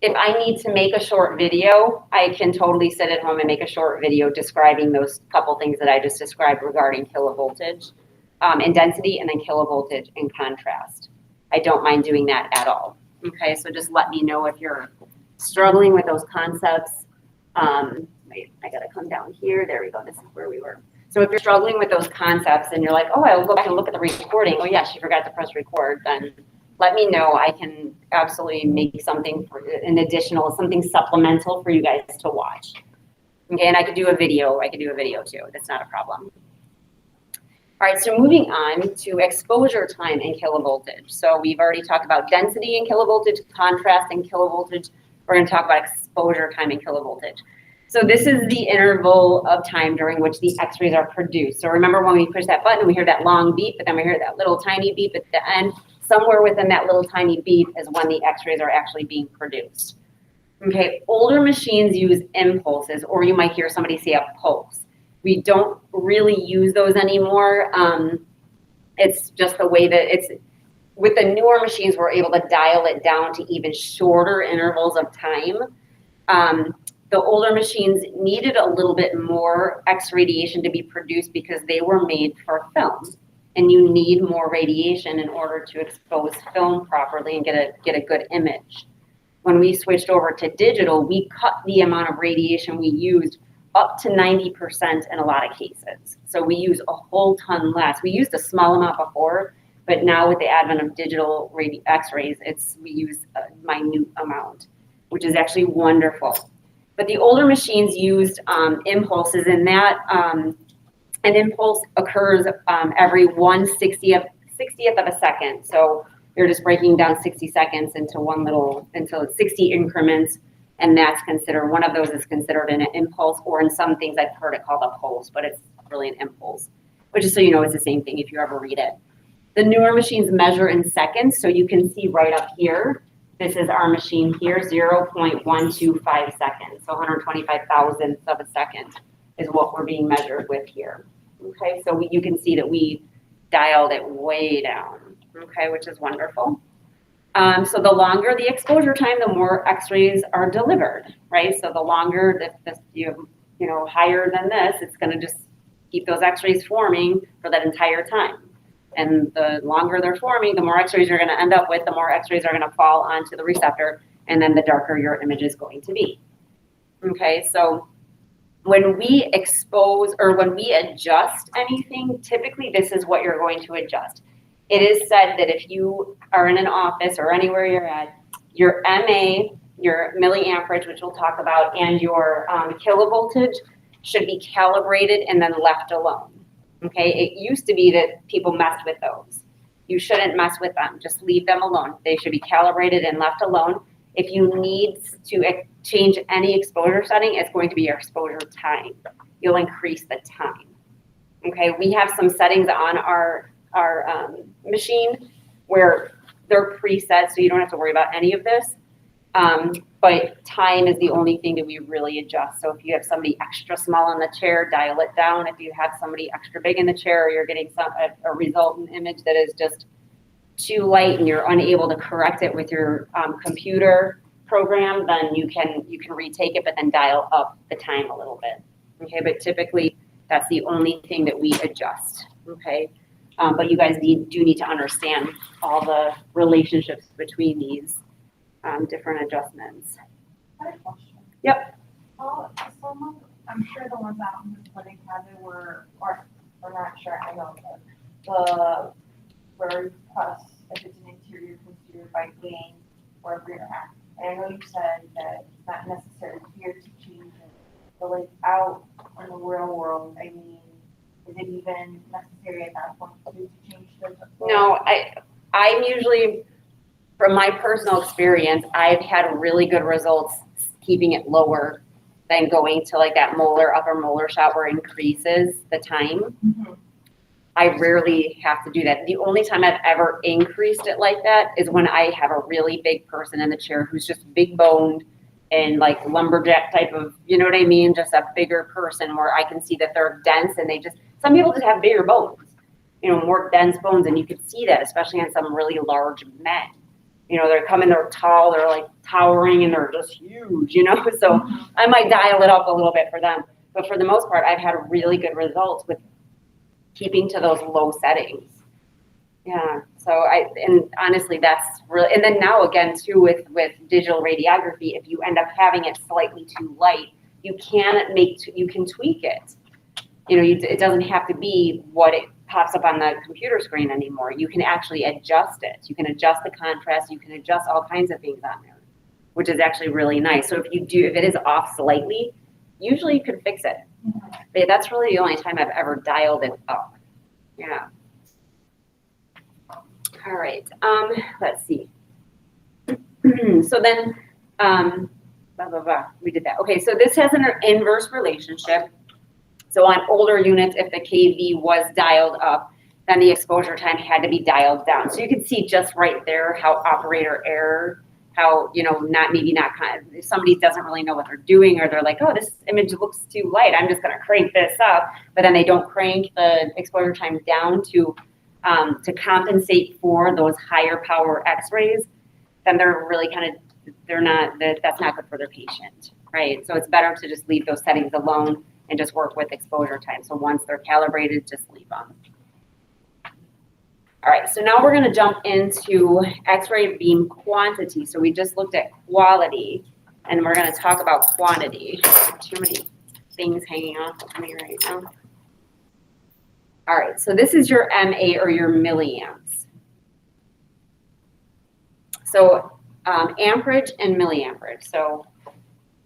if I need to make a short video, I can totally sit at home and make a short video describing those couple things that I just described regarding kilovoltage and density, and then kilovoltage and contrast. I don't mind doing that at all. Okay, so just let me know if you're struggling with those concepts. Wait, I gotta come down here. There we go. This is where we were. So if you're struggling with those concepts and you're like, oh, I will go back and look at the recording. Oh yeah, she forgot to press record. Then let me know. I can absolutely make something for an additional, something supplemental for you guys to watch. Okay, and I could do a video. I could do a video too. That's not a problem. All right, so moving on to exposure time in kilovoltage. So we've already talked about density in kilovoltage, contrast in kilovoltage. We're going to talk about exposure time in kilovoltage. So this is the interval of time during which the X-rays are produced. So remember when we push that button, we hear that long beep, but then we hear that little tiny beep at the end. Somewhere within that little tiny beep is when the X-rays are actually being produced. Okay, older machines use impulses, or you might hear somebody say a pulse. We don't really use those anymore. It's just the way that it's, with the newer machines, we're able to dial it down to even shorter intervals of time. The older machines needed a little bit more X radiation to be produced because they were made for film, and you need more radiation in order to expose film properly and get a good image. When we switched over to digital, we cut the amount of radiation we used up to 90% in a lot of cases. So we use a whole ton less. We used a small amount before, but now with the advent of digital X-rays, we use a minute amount, which is actually wonderful. But the older machines used impulses, and that an impulse occurs every 1/60th of a second. So you're just breaking down 60 seconds into 60 increments, and that's considered, one of those is considered an impulse, or in some things I've heard it called a pulse, but it's really an impulse, which is so you know it's the same thing if you ever read it. The newer machines measure in seconds, so you can see right up here, this is our machine here, 0.125 seconds. So 125 thousandths of a second is what we're being measured with here. Okay, so you can see that we dialed it way down, okay, which is wonderful. So the longer the exposure time, the more X-rays are delivered, right? So the longer that you higher than this, it's going to just keep those X-rays forming for that entire time. And the longer they're forming, the more X-rays you're going to end up with, the more X-rays are going to fall onto the receptor, and then the darker your image is going to be. Okay, so when we expose or when we adjust anything, typically this is what you're going to adjust. It is said that if you are in an office or anywhere you're at, your MA, your milliamperage, which we'll talk about, and your kilovoltage should be calibrated and then left alone. Okay, it used to be that people messed with those. You shouldn't mess with them. Just leave them alone. They should be calibrated and left alone. If you need to change any exposure setting, it's going to be your exposure time. You'll increase the time. Okay, we have some settings on our machine where they're preset, so you don't have to worry about any of this. But time is the only thing that we really adjust. So if you have somebody extra small on the chair, dial it down. If you have somebody extra big in the chair, or you're getting a resultant image that is just too light and you're unable to correct it with your computer program, then you can retake it, but then dial up the time a little bit. Okay, but typically that's the only thing that we adjust. Okay, but you guys do need to understand all the relationships between these different adjustments. I have a question. Yep. Well, I'm sure the ones out in the clinic were not sure, I know the where you plus if it's an interior posterior bike lane or rear end. And I know you said that it's not necessary here to change it, but like out in the real world, I mean, is it even necessary at that point to change the? No, I'm usually, from my personal experience, I've had really good results keeping it lower than going to like that upper molar shot where it increases the time. Mm-hmm. I rarely have to do that. The only time I've ever increased it like that is when I have a really big person in the chair who's just big boned and like lumberjack type of, you know what I mean? Just a bigger person where I can see that they're dense and some people just have bigger bones, more dense bones. And you can see that, especially on some really large men. You know, they're coming, they're tall, they're like towering, and they're just huge, you know? So I might dial it up a little bit for them. But for the most part, I've had really good results with keeping to those low settings. Yeah, so and honestly, that's really, and then now again too with digital radiography, if you end up having it slightly too light, you can tweak it. You know, it doesn't have to be what it pops up on the computer screen anymore. You can actually adjust it. You can adjust the contrast. You can adjust all kinds of things on there, which is actually really nice. So if it is off slightly, usually you can fix it. But that's really the only time I've ever dialed it up. Yeah. All right. Let's see. So then, blah, blah, blah. We did that. Okay. So this has an inverse relationship. So on older units, if the KV was dialed up, then the exposure time had to be dialed down. So you can see just right there how operator error, how, you know, if somebody doesn't really know what they're doing, or they're like, oh, this image looks too light, I'm just going to crank this up. But then they don't crank the exposure time down to compensate for those higher power x-rays, then they're really that's not good for their patient, right? So it's better to just leave those settings alone and just work with exposure time. So once they're calibrated, just leave them. All right, so now we're gonna jump into x-ray beam quantity. So we just looked at quality, and we're gonna talk about quantity. Too many things hanging off of me right now. All right, so this is your MA or your milliamps. So amperage and milliamperage. So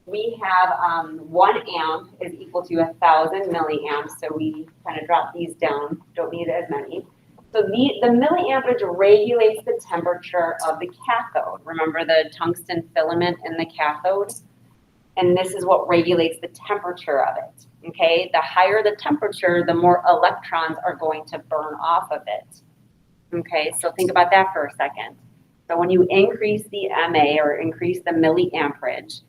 we have 1 amp is equal to 1,000 milliamps. So we kind of drop these down, don't need as many. So the milliamperage regulates the temperature of the cathode. Remember the tungsten filament in the cathode? And this is what regulates the temperature of it, okay? The higher the temperature, the more electrons are going to burn off of it, okay? So think about that for a second. So when you increase the MA or increase the milliamperage,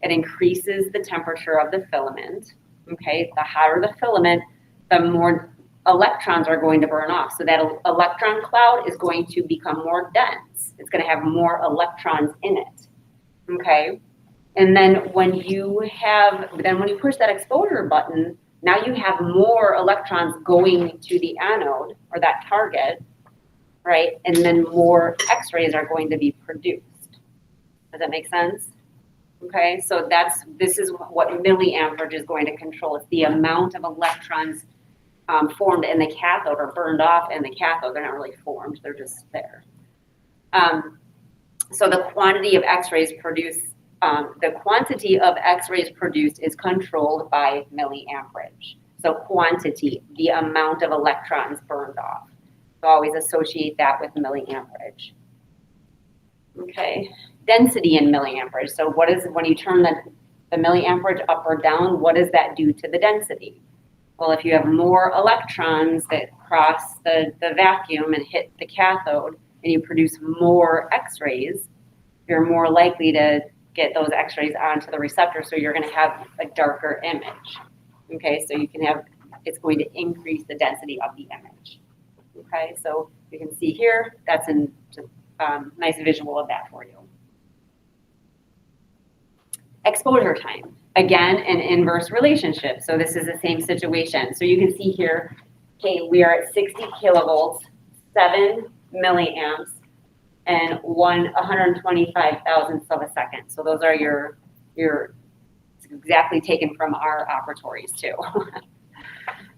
it increases the temperature of the filament, okay? The hotter the filament, the more electrons are going to burn off. So that electron cloud is going to become more dense. It's going to have more electrons in it, okay? And then when you push that exposure button, now you have more electrons going to the anode or that target, right? And then more x-rays are going to be produced. Does that make sense? Okay, so this is what milliamperage is going to control. It's the amount of electrons formed in the cathode or burned off in the cathode. They're not really formed, they're just there. So the quantity of x-rays produced, the quantity of x-rays produced is controlled by milliamperage. So quantity, the amount of electrons burned off. So always associate that with milliamperage. Okay, density in milliamperage. So when you turn the milliamperage up or down, what does that do to the density? Well, if you have more electrons that cross the vacuum and hit the cathode and you produce more x-rays, you're more likely to get those x-rays onto the receptor, so you're going to have a darker image. Okay, so it's going to increase the density of the image. Okay, so you can see here, that's a nice visual of that for you. Exposure time. Again, an inverse relationship. So this is the same situation. So you can see here, okay, we are at 60 kilovolts, 7 milliamps, and 125 thousandths of a second. So those are your exactly taken from our operatories too.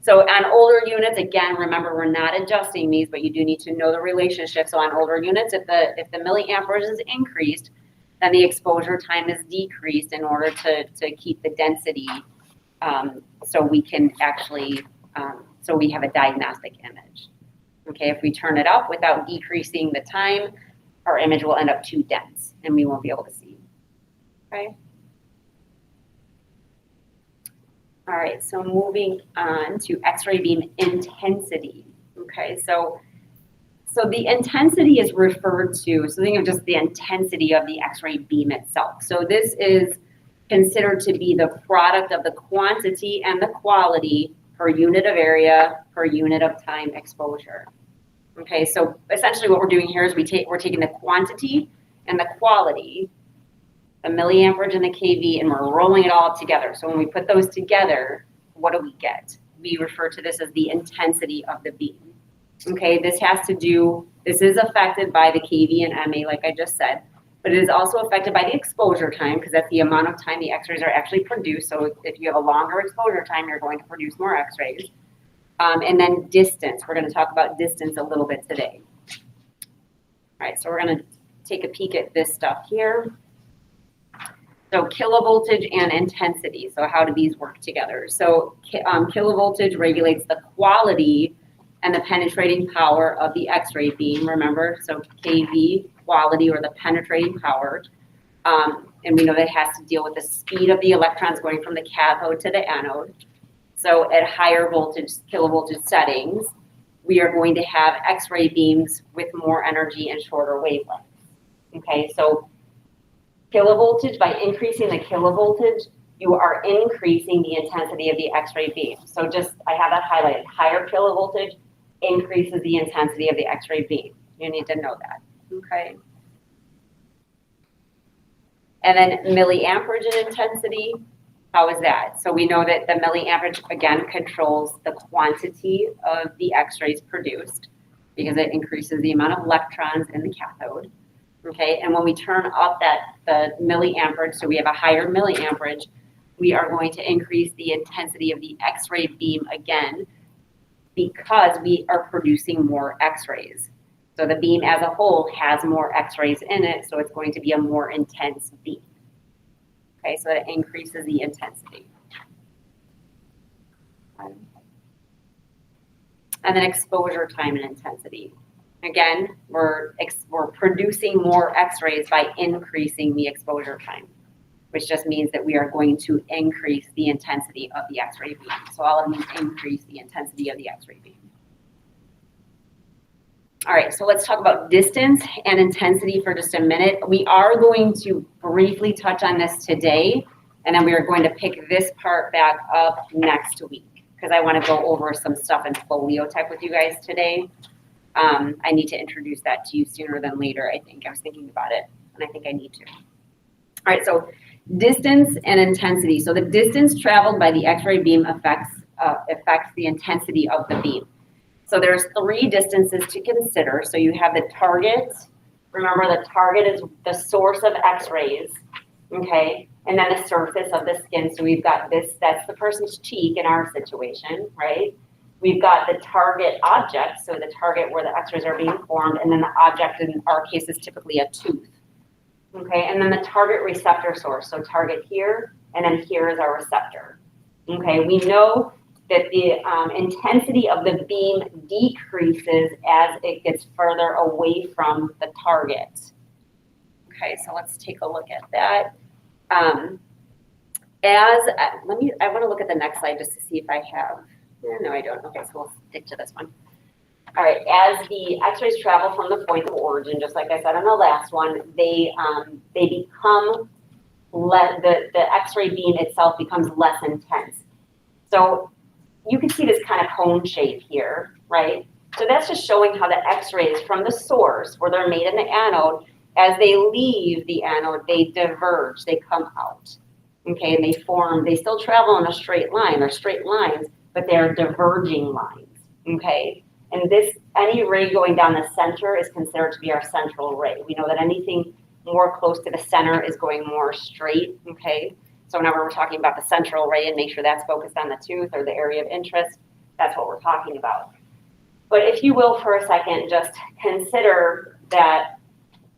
So on older units, again, remember we're not adjusting these, but you do need to know the relationship. So on older units, if the milliamperage is increased, then the exposure time is decreased in order to keep the density, so we can actually, so we have a diagnostic image. Okay, if we turn it up without decreasing the time, our image will end up too dense and we won't be able to see. Okay. All right, so moving on to X-ray beam intensity. Okay, so the intensity is referred to, so think of just the intensity of the X-ray beam itself. So this is considered to be the product of the quantity and the quality per unit of area, per unit of time exposure. Okay, so essentially what we're doing here is we're taking the quantity and the quality, the milliamperage and the kV, and we're rolling it all up together. So when we put those together, what do we get? We refer to this as the intensity of the beam. Okay, this is affected by the kV and MA, like I just said, but it is also affected by the exposure time, because that's the amount of time the x-rays are actually produced. So if you have a longer exposure time, you're going to produce more x-rays. And then distance, we're gonna talk about distance a little bit today. All right, so we're gonna take a peek at this stuff here. So kilovoltage and intensity, so how do these work together? So kilovoltage regulates the quality and the penetrating power of the x-ray beam, remember? So kV, quality, or the penetrating power. And we know that it has to deal with the speed of the electrons going from the cathode to the anode. So at higher voltage, kilovoltage settings, we are going to have x-ray beams with more energy and shorter wavelengths. Okay, so kilovoltage, by increasing the kilovoltage, you are increasing the intensity of the x-ray beam. So I have that highlighted. Higher kilovoltage increases the intensity of the x-ray beam. You need to know that, okay? And then milliamperage in intensity, how is that? So we know that the milliamperage, again, controls the quantity of the x-rays produced because it increases the amount of electrons in the cathode, okay? And when we turn up the milliamperage, so we have a higher milliamperage, we are going to increase the intensity of the x-ray beam again because we are producing more x-rays. So the beam as a whole has more x-rays in it, so it's going to be a more intense beam. Okay, so it increases the intensity. And then exposure time and intensity. Again, we're producing more x-rays by increasing the exposure time, which just means that we are going to increase the intensity of the x-ray beam. So all of these increase the intensity of the x-ray beam. All right, so let's talk about distance and intensity for just a minute. We are going to briefly touch on this today, and then we are going to pick this part back up next week because I want to go over some stuff in folio tech with you guys today. I need to introduce that to you sooner than later, I think. I was thinking about it, and I think I need to. All right, so distance and intensity. So the distance traveled by the x-ray beam affects the intensity of the beam. So there's 3 distances to consider. So you have the target. Remember, the target is the source of x-rays, okay? And then the surface of the skin. So we've got this, that's the person's cheek in our situation, right? We've got the target object, so the target where the x-rays are being formed, and then the object in our case is typically a tooth, okay? And then the target receptor source, so target here, and then here is our receptor, okay? We know that the intensity of the beam decreases as it gets further away from the target. Okay, so let's take a look at that. I want to look at the next slide just to see if I have, no, I don't. Okay, so we'll stick to this one. All right, as the x-rays travel from the point of origin, just like I said on the last one, they become, the x-ray beam itself becomes less intense. So you can see this kind of cone shape here, right? So that's just showing how the x-rays from the source, where they're made in the anode, as they leave the anode, they diverge, they come out, okay? And they still travel in a straight line, they're straight lines, but they're diverging lines, okay? And any ray going down the center is considered to be our central ray. We know that anything more close to the center is going more straight, okay? So whenever we're talking about the central ray and make sure that's focused on the tooth or the area of interest, that's what we're talking about. But if you will, for a second, just consider that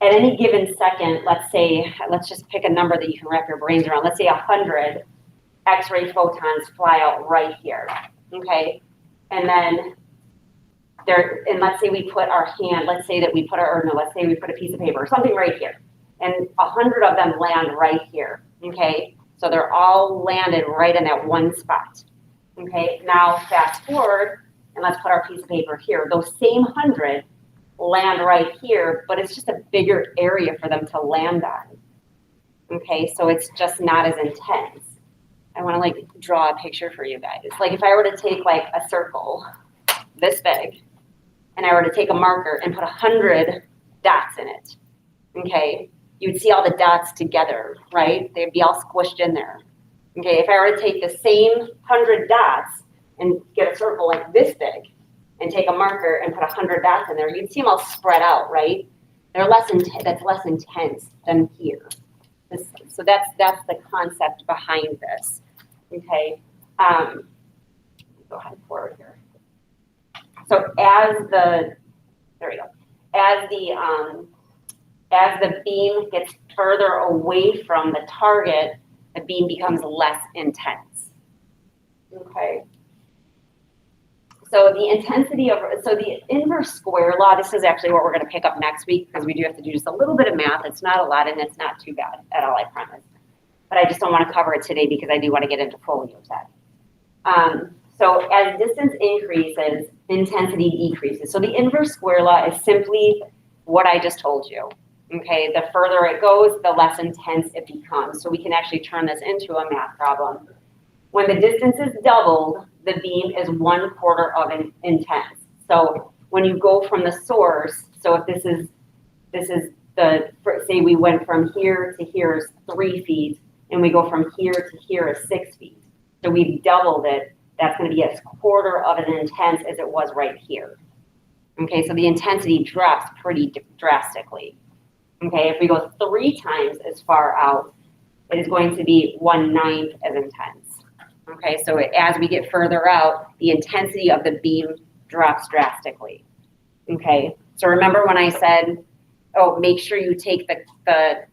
at any given second, let's just pick a number that you can wrap your brains around. Let's say 100 x-ray photons fly out right here, okay? And then let's say we put our hand, let's say we put a piece of paper or something right here, and 100 of them land right here, okay? So they're all landed right in that one spot, okay? Now fast forward, and let's put our piece of paper here. Those same 100 land right here, but it's just a bigger area for them to land on, okay? So it's just not as intense. I want to draw a picture for you guys. Like if I were to take a circle this big, and I were to take a marker and put 100 dots in it, okay? you'd see all the dots together, right? They'd be all squished in there. Okay, if I were to take the same 100 dots and get a circle like this big and take a marker and put 100 dots in there, you'd see them all spread out, right? They're that's less intense than here. So that's the concept behind this. Okay, go ahead forward here. So there we go. As the beam gets further away from the target, the beam becomes less intense. Okay. So the inverse square law, this is actually what we're going to pick up next week because we do have to do just a little bit of math. It's not a lot and it's not too bad at all, I promise. But I just don't want to cover it today because I do want to get into folio tech. So as distance increases, intensity decreases. So the inverse square law is simply what I just told you. Okay, the further it goes, the less intense it becomes. So we can actually turn this into a math problem. When the distance is doubled, the beam is 1/4 of an intense. So when you go from the source, so if this is say we went from here to here is 3 feet, and we go from here to here is 6 feet. So we've doubled it. That's going to be 1/4 of an intense as it was right here. Okay, so the intensity drops pretty drastically. Okay, if we go 3 times as far out, it is going to be 1/9 as intense. Okay, so as we get further out, the intensity of the beam drops drastically. Okay, so remember when I said, oh, make sure you take the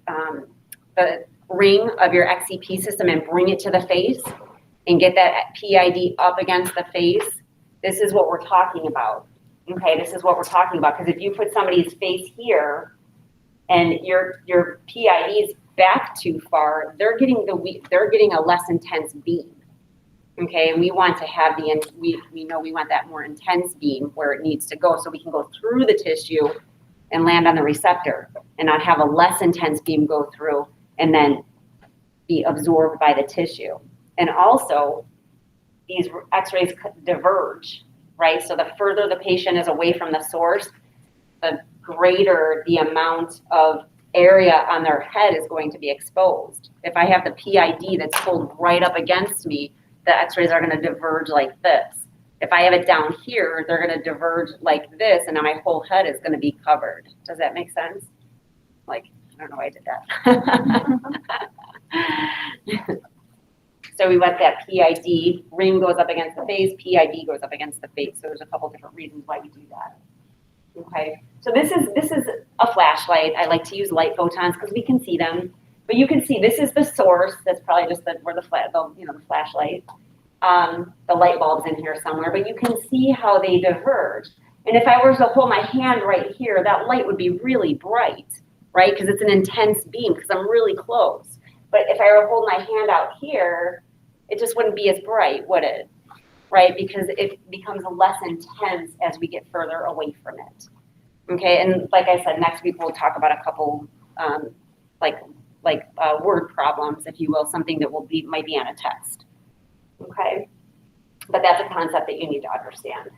ring of your XCP system and bring it to the face and get that PID up against the face. This is what we're talking about. Okay, this is what we're talking about, because if you put somebody's face here and your PID is back too far, they're getting a less intense beam. Okay, and we want to have we know we want that more intense beam where it needs to go, so we can go through the tissue and land on the receptor, and not have a less intense beam go through and then be absorbed by the tissue. And also, these X-rays diverge, right? So the further the patient is away from the source, the greater the amount of area on their head is going to be exposed. If I have the PID that's pulled right up against me, the X-rays are going to diverge like this. If I have it down here, they're going to diverge like this, and now my whole head is going to be covered. Does that make sense? Like, I don't know why I did that. So we want that PID, ring goes up against the face, PID goes up against the face. So there's a couple different reasons why we do that. Okay, so this is a flashlight. I like to use light photons because we can see them. But you can see this is the source. That's probably just the flashlight. The light bulb's in here somewhere, but you can see how they diverge. And if I were to hold my hand right here, that light would be really bright, right? Because it's an intense beam because I'm really close. But if I were to hold my hand out here, it just wouldn't be as bright, would it? Right? Because it becomes less intense as we get further away from it. Okay, and like I said, next week we'll talk about a couple word problems, if you will, something that might be on a test. Okay, but that's a concept that you need to understand.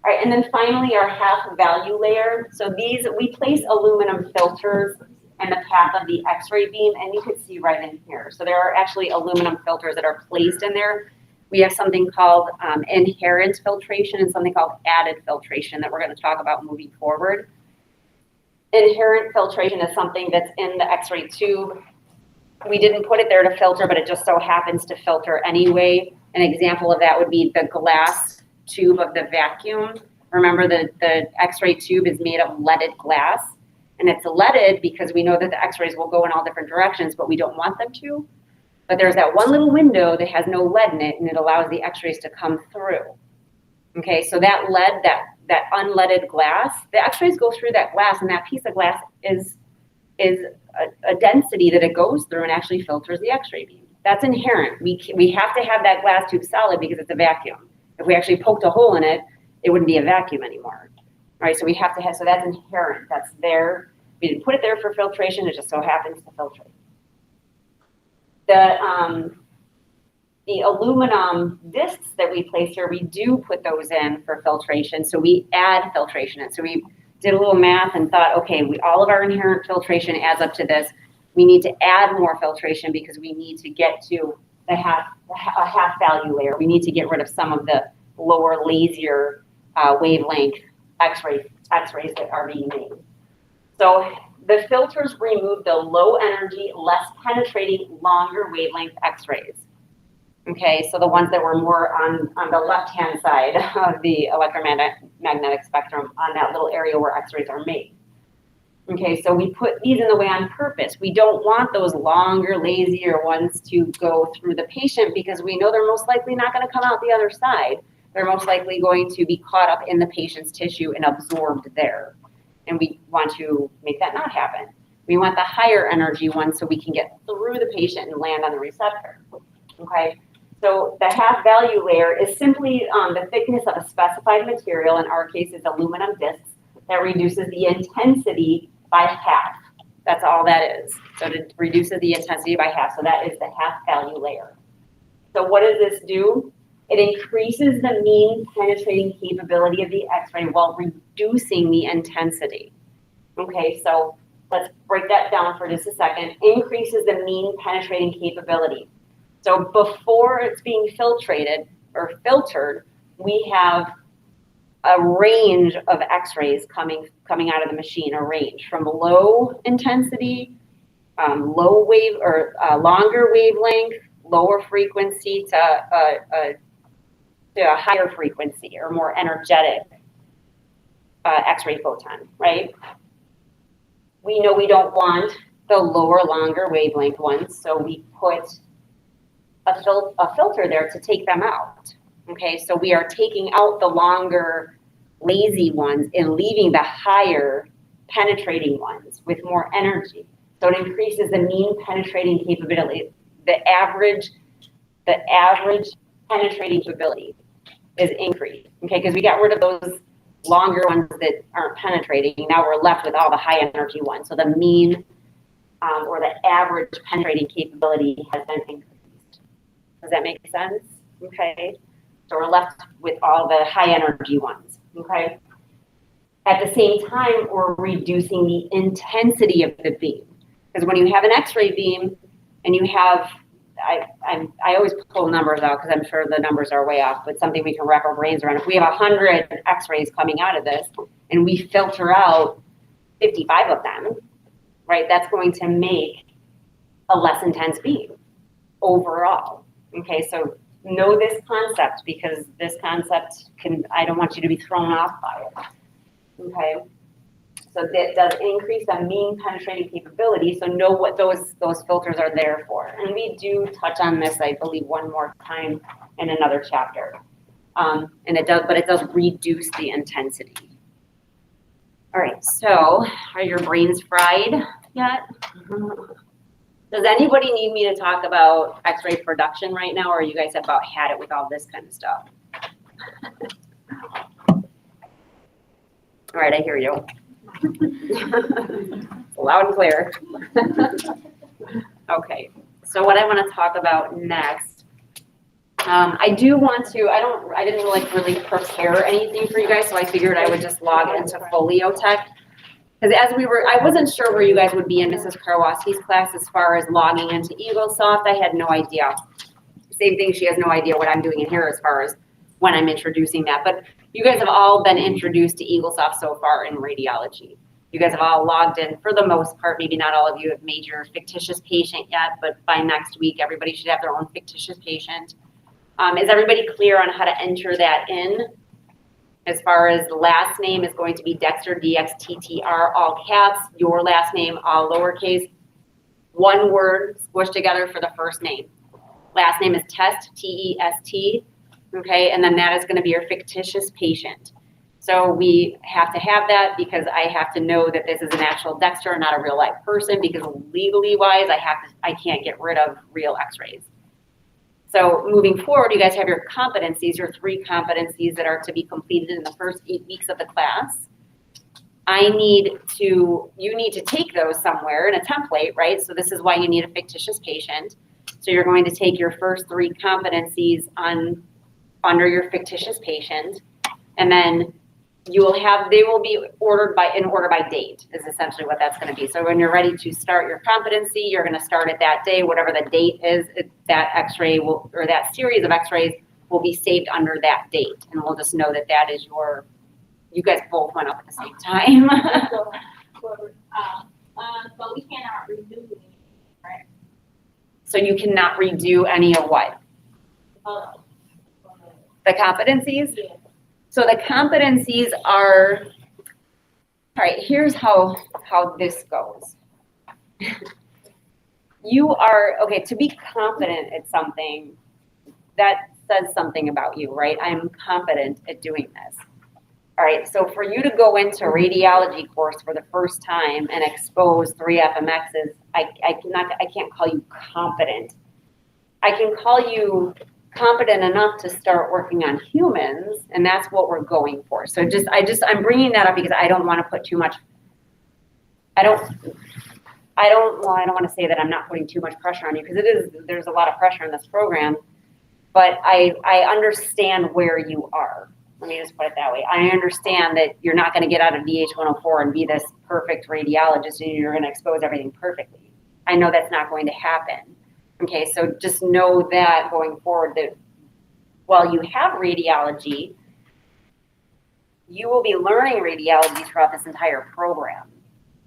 All right, and then finally our half value layer. So we place aluminum filters in the path of the X-ray beam, and you can see right in here. So there are actually aluminum filters that are placed in there. We have something called inherent filtration and something called added filtration that we're going to talk about moving forward. Inherent filtration is something that's in the X-ray tube. We didn't put it there to filter, but it just so happens to filter anyway. An example of that would be the glass tube of the vacuum. Remember, the X-ray tube is made of leaded glass, and it's leaded because we know that the X-rays will go in all different directions, but we don't want them to. But there's that one little window that has no lead in it, and it allows the X-rays to come through. Okay, so that lead, that unleaded glass, the X-rays go through that glass, and that piece of glass is a density that it goes through and actually filters the X-ray beam. That's inherent. We have to have that glass tube solid because it's a vacuum. If we actually poked a hole in it, it wouldn't be a vacuum anymore. All right, so we have to have, so that's inherent. That's there. We didn't put it there for filtration. It just so happens to filtrate. The aluminum discs that we place here, we do put those in for filtration. So we add filtration in. So we did a little math and thought, okay, all of our inherent filtration adds up to this. We need to add more filtration because we need to get to a half value layer. We need to get rid of some of the lower, lazier wavelength X-rays that are being made. So the filters remove the low energy, less penetrating, longer wavelength X-rays. Okay, so the ones that were more on the left-hand side of the electromagnetic spectrum on that little area where X-rays are made. Okay, so we put these in the way on purpose. We don't want those longer, lazier ones to go through the patient because we know they're most likely not going to come out the other side. They're most likely going to be caught up in the patient's tissue and absorbed there. And we want to make that not happen. We want the higher energy one so we can get through the patient and land on the receptor. Okay, so the half value layer is simply the thickness of a specified material, in our case it's aluminum discs, that reduces the intensity by half. That's all that is. So it reduces the intensity by half. So that is the half value layer. So what does this do? It increases the mean penetrating capability of the X-ray while reducing the intensity. Okay, so let's break that down for just a second. Increases the mean penetrating capability. So before it's being filtered, we have a range of X-rays coming out of the machine, a range from low intensity, low wave or longer wavelength, lower frequency to a higher frequency or more energetic X-ray photon, right? We know we don't want the lower, longer wavelength ones, so we put a filter there to take them out. Okay, so we are taking out the longer, lazy ones and leaving the higher penetrating ones with more energy. So it increases the mean penetrating capability. The average penetrating capability is increased. Okay, because we got rid of those longer ones that aren't penetrating. Now we're left with all the high energy ones. So the mean or the average penetrating capability has been increased. Does that make sense? Okay. So we're left with all the high energy ones, okay? At the same time, we're reducing the intensity of the beam. Because when you have an X-ray beam and you have, I always pull numbers out because I'm sure the numbers are way off, but something we can wrap our brains around. If we have 100 X-rays coming out of this and we filter out 55 of them, right, that's going to make a less intense beam overall, okay? So know this concept because this concept I don't want you to be thrown off by it, okay? So that does increase the mean penetrating capability, so know what those filters are there for. And we do touch on this, I believe, one more time in another chapter. And it does reduce the intensity. All right, so are your brains fried yet? Does anybody need me to talk about X-ray production right now, or you guys have about had it with all this kind of stuff? All right, I hear you. Loud and clear. Okay, so what I want to talk about next, I didn't like really prepare anything for you guys, so I figured I would just log into Folio Tech. Because I wasn't sure where you guys would be in Mrs. Karwowski's class as far as logging into EagleSoft. I had no idea. Same thing, she has no idea what I'm doing in here as far as when I'm introducing that. But you guys have all been introduced to EagleSoft so far in radiology. You guys have all logged in for the most part. Maybe not all of you have made your fictitious patient yet, but by next week, everybody should have their own fictitious patient. Is everybody clear on how to enter that in? As far as the last name is going to be Dexter, D-X-T-T-R, all caps. Your last name, all lowercase. One word squished together for the first name. Last name is Test, T-E-S-T. Okay, and then that is going to be your fictitious patient. So we have to have that because I have to know that this is an actual Dexter, not a real life person, because legally wise, I can't get rid of real X-rays. So moving forward, you guys have your competencies, your 3 competencies that are to be completed in the first 8 weeks of the class. You need to take those somewhere in a template, right? So this is why you need a fictitious patient. So you're going to take your first 3 competencies under your fictitious patient, and then they will be ordered in order by date is essentially what that's going to be. So when you're ready to start your competency, you're going to start it that day, whatever the date is, that x-ray will, or that series of x-rays will be saved under that date. And we'll just know that that is you guys both went up at the same time. So we cannot redo it, right? So you cannot redo any of what? The competencies? Yeah. So the competencies are, all right, here's how this goes. You are, okay, to be competent at something, that says something about you, right? I'm competent at doing this. All right, so for you to go into a radiology course for the first time and expose 3 FMXs, I can't call you competent. I can call you competent enough to start working on humans, and that's what we're going for. So I'm bringing that up because I don't want to put too much, I don't want to say that I'm not putting too much pressure on you, because there's a lot of pressure in this program, but I understand where you are. Let me just put it that way. I understand that you're not going to get out of DH-104 and be this perfect radiologist and you're going to expose everything perfectly. I know that's not going to happen. Okay, so just know that going forward, that while you have radiology, you will be learning radiology throughout this entire program.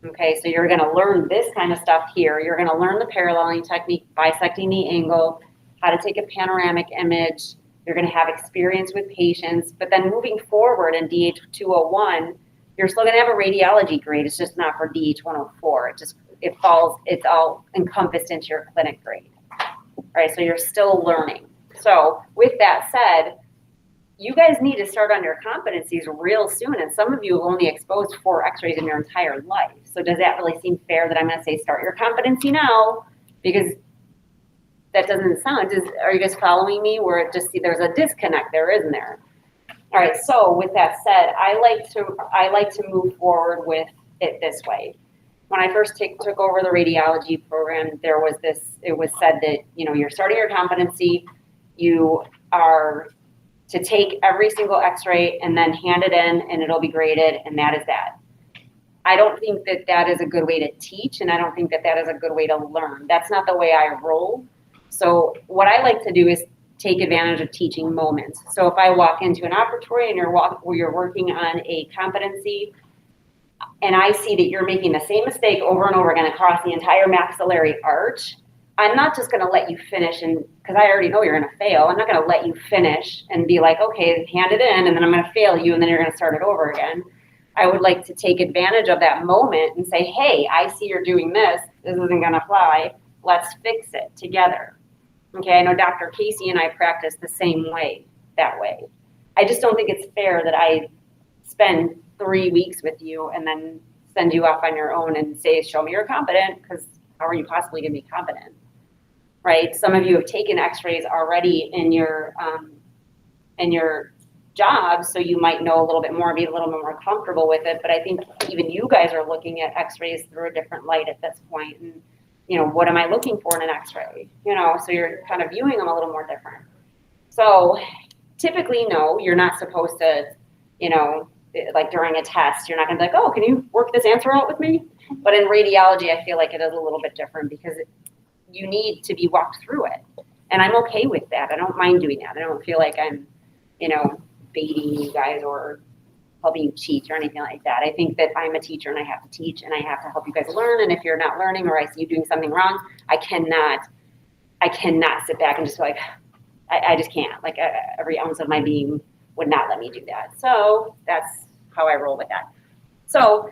Okay, so you're going to learn this kind of stuff here. You're going to learn the paralleling technique, bisecting the angle, how to take a panoramic image. You're going to have experience with patients, but then moving forward in DH-201, you're still going to have a radiology grade. It's just not for DH-104. It's all encompassed into your clinic grade. All right, so you're still learning. So with that said, you guys need to start on your competencies real soon, and some of you have only exposed 4 x-rays in your entire life. So does that really seem fair that I'm going to say start your competency now? Because that doesn't sound, are you guys following me? Where it just, there's a disconnect there, isn't there? All right, so with that said, I like to move forward with it this way. When I first took over the radiology program, it was said that, you're starting your competency, you are to take every single x-ray and then hand it in and it'll be graded, and that is that. I don't think that that is a good way to teach, and I don't think that that is a good way to learn. That's not the way I roll. So what I like to do is take advantage of teaching moments. So if I walk into an operatory and you're working on a competency, and I see that you're making the same mistake over and over again across the entire maxillary arch, I'm not just going to let you finish, and because I already know you're going to fail, I'm not going to let you finish and be like, okay, hand it in, and then I'm going to fail you, and then you're going to start it over again. I would like to take advantage of that moment and say, hey, I see you're doing this. This isn't going to fly. Let's fix it together. Okay, I know Dr. Casey and I practice the same way, that way. I just don't think it's fair that I spend 3 weeks with you and then send you off on your own and say, show me you're competent, because how are you possibly going to be competent, right? Some of you have taken x-rays already in your job, so you might know a little bit more, be a little bit more comfortable with it, but I think even you guys are looking at x-rays through a different light at this point, and what am I looking for in an x-ray? So you're kind of viewing them a little more different. So typically, no, you're not supposed to, like during a test, you're not going to be like, oh, can you work this answer out with me? But in radiology, I feel like it is a little bit different because you need to be walked through it. And I'm okay with that. I don't mind doing that. I don't feel like I'm, baiting you guys or helping you cheat or anything like that. I think that I'm a teacher and I have to teach and I have to help you guys learn. And if you're not learning or I see you doing something wrong, I cannot sit back and just be like, I just can't. Like every ounce of my being would not let me do that. So that's how I roll with that. So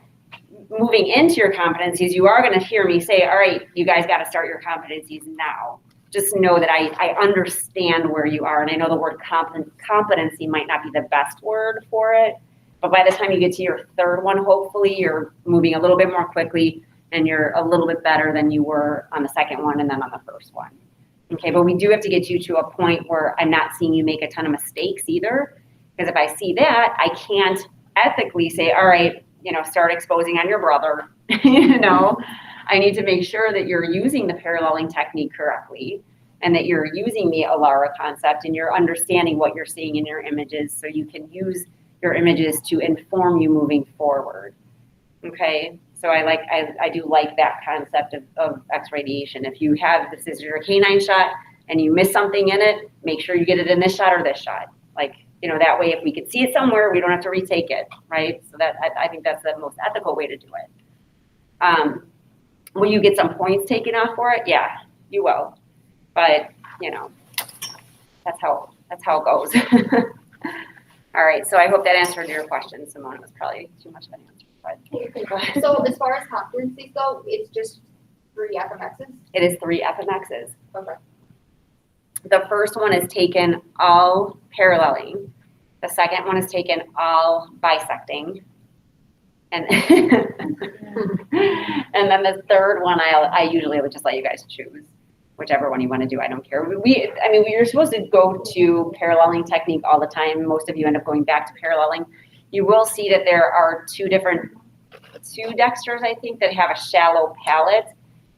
moving into your competencies, you are going to hear me say, all right, you guys got to start your competencies now. Just know that I understand where you are. And I know the word competency might not be the best word for it. But by the time you get to your third one, hopefully you're moving a little bit more quickly and you're a little bit better than you were on the second one and then on the first one. Okay, but we do have to get you to a point where I'm not seeing you make a ton of mistakes either. Because if I see that, I can't ethically say, all right, start exposing on your brother. I need to make sure that you're using the paralleling technique correctly and that you're using the ALARA concept and you're understanding what you're seeing in your images so you can use your images to inform you moving forward. Okay, so I do like that concept of X-radiation. If you have, this is your canine shot and you miss something in it, make sure you get it in this shot or this shot. Like, you know, that way if we could see it somewhere, we don't have to retake it, right? So that, I think that's the most ethical way to do it. Will you get some points taken off for it? Yeah, you will. But, you know, that's how it goes. All right, so I hope that answered your question, Simone. It was probably too much of an answer, but go ahead. So as far as competencies go, it's just 3 FMXs? It is 3 FMXs. Okay. The first one is taken all paralleling. The second one is taken all bisecting. And, and then the third one, I usually would just let you guys choose. Whichever one you want to do, I don't care. You're supposed to go to paralleling technique all the time. Most of you end up going back to paralleling. You will see that there are two dexters, I think, that have a shallow palate.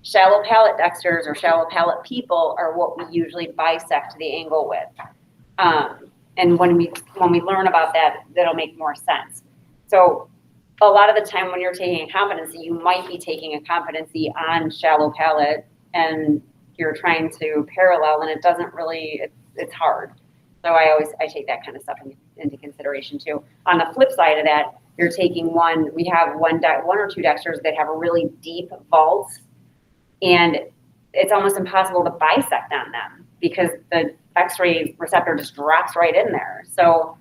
Shallow palate dexters or shallow palate people are what we usually bisect the angle with. And when we learn about that, that'll make more sense. So a lot of the time when you're taking a competency, you might be taking a competency on shallow palate and you're trying to parallel and it doesn't really, it's hard. So I take that kind of stuff into consideration too. On the flip side of that, you're taking we have one or two dexters that have a really deep vaults and it's almost impossible to bisect on them because the X-ray receptor just drops right in there. So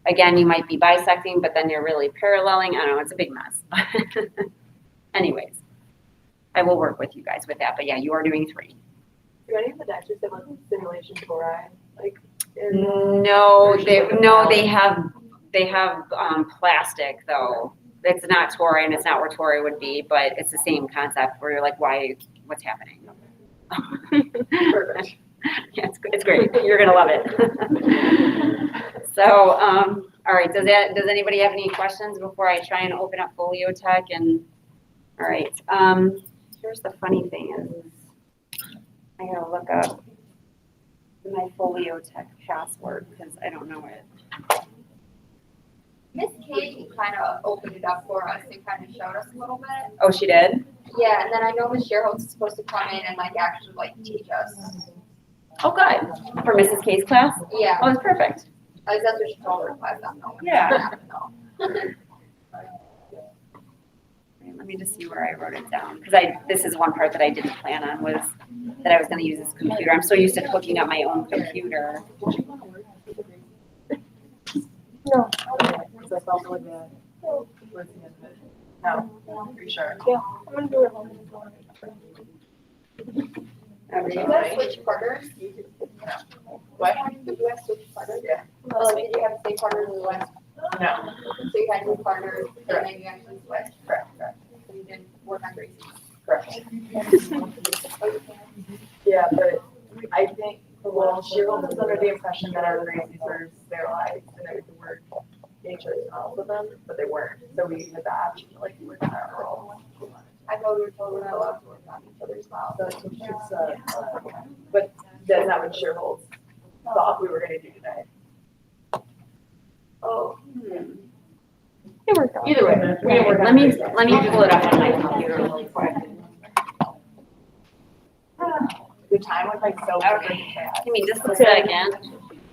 again, you might be bisecting, but then you're really paralleling. I don't know, it's a big mess. Anyways, I will work with you guys with that, but yeah, you are doing 3. Do any of the dexters have like simulation tori? Like No, they have plastic though. It's not tori and it's not where tori would be, but it's the same concept where you're like, what's happening? Perfect. Yeah, it's great. You're gonna love it. So, all right. Does anybody have any questions before I try and open up Folio Tech? And all right. Here's the funny thing is, I gotta look up my Folio Tech password because I don't know it. Miss Kate kind of opened it up for us and kind of showed us a little bit. Oh, she did? Yeah, and then I know Miss Sherholtz is supposed to come in and like actually like teach us. Oh, good. For Mrs. K's class? Yeah, Oh, that's perfect. at least that's what she told her class. I don't know. Yeah. No. Let me just see where I wrote it down because this is one part that I didn't plan on was that I was going to use this computer. I'm so used to hooking up my own computer. no. Because I felt like that. No, are you sure? Yeah, I'm gonna do it home. Do you guys switch partners? What? Did you guys switch partners? Yeah. Did you have the same partners in the West? No. So you had new partners and then you actually switched? Correct. So you didn't work on Gracie? Correct. Yeah, but I think, well, Cheryl was under the impression that our Gracies were sterilized and that we could work nature tunnels with them, but they weren't. So we had the option to like work on our role. I thought we were told we're not allowed to work on each other's mouths. So it's, but that's not what Cheryl thought we were gonna do today. Oh. Either way, we didn't work on Let me Gracie. pull it up on my computer really quick. The time went by so freaking fast. Give me just a second.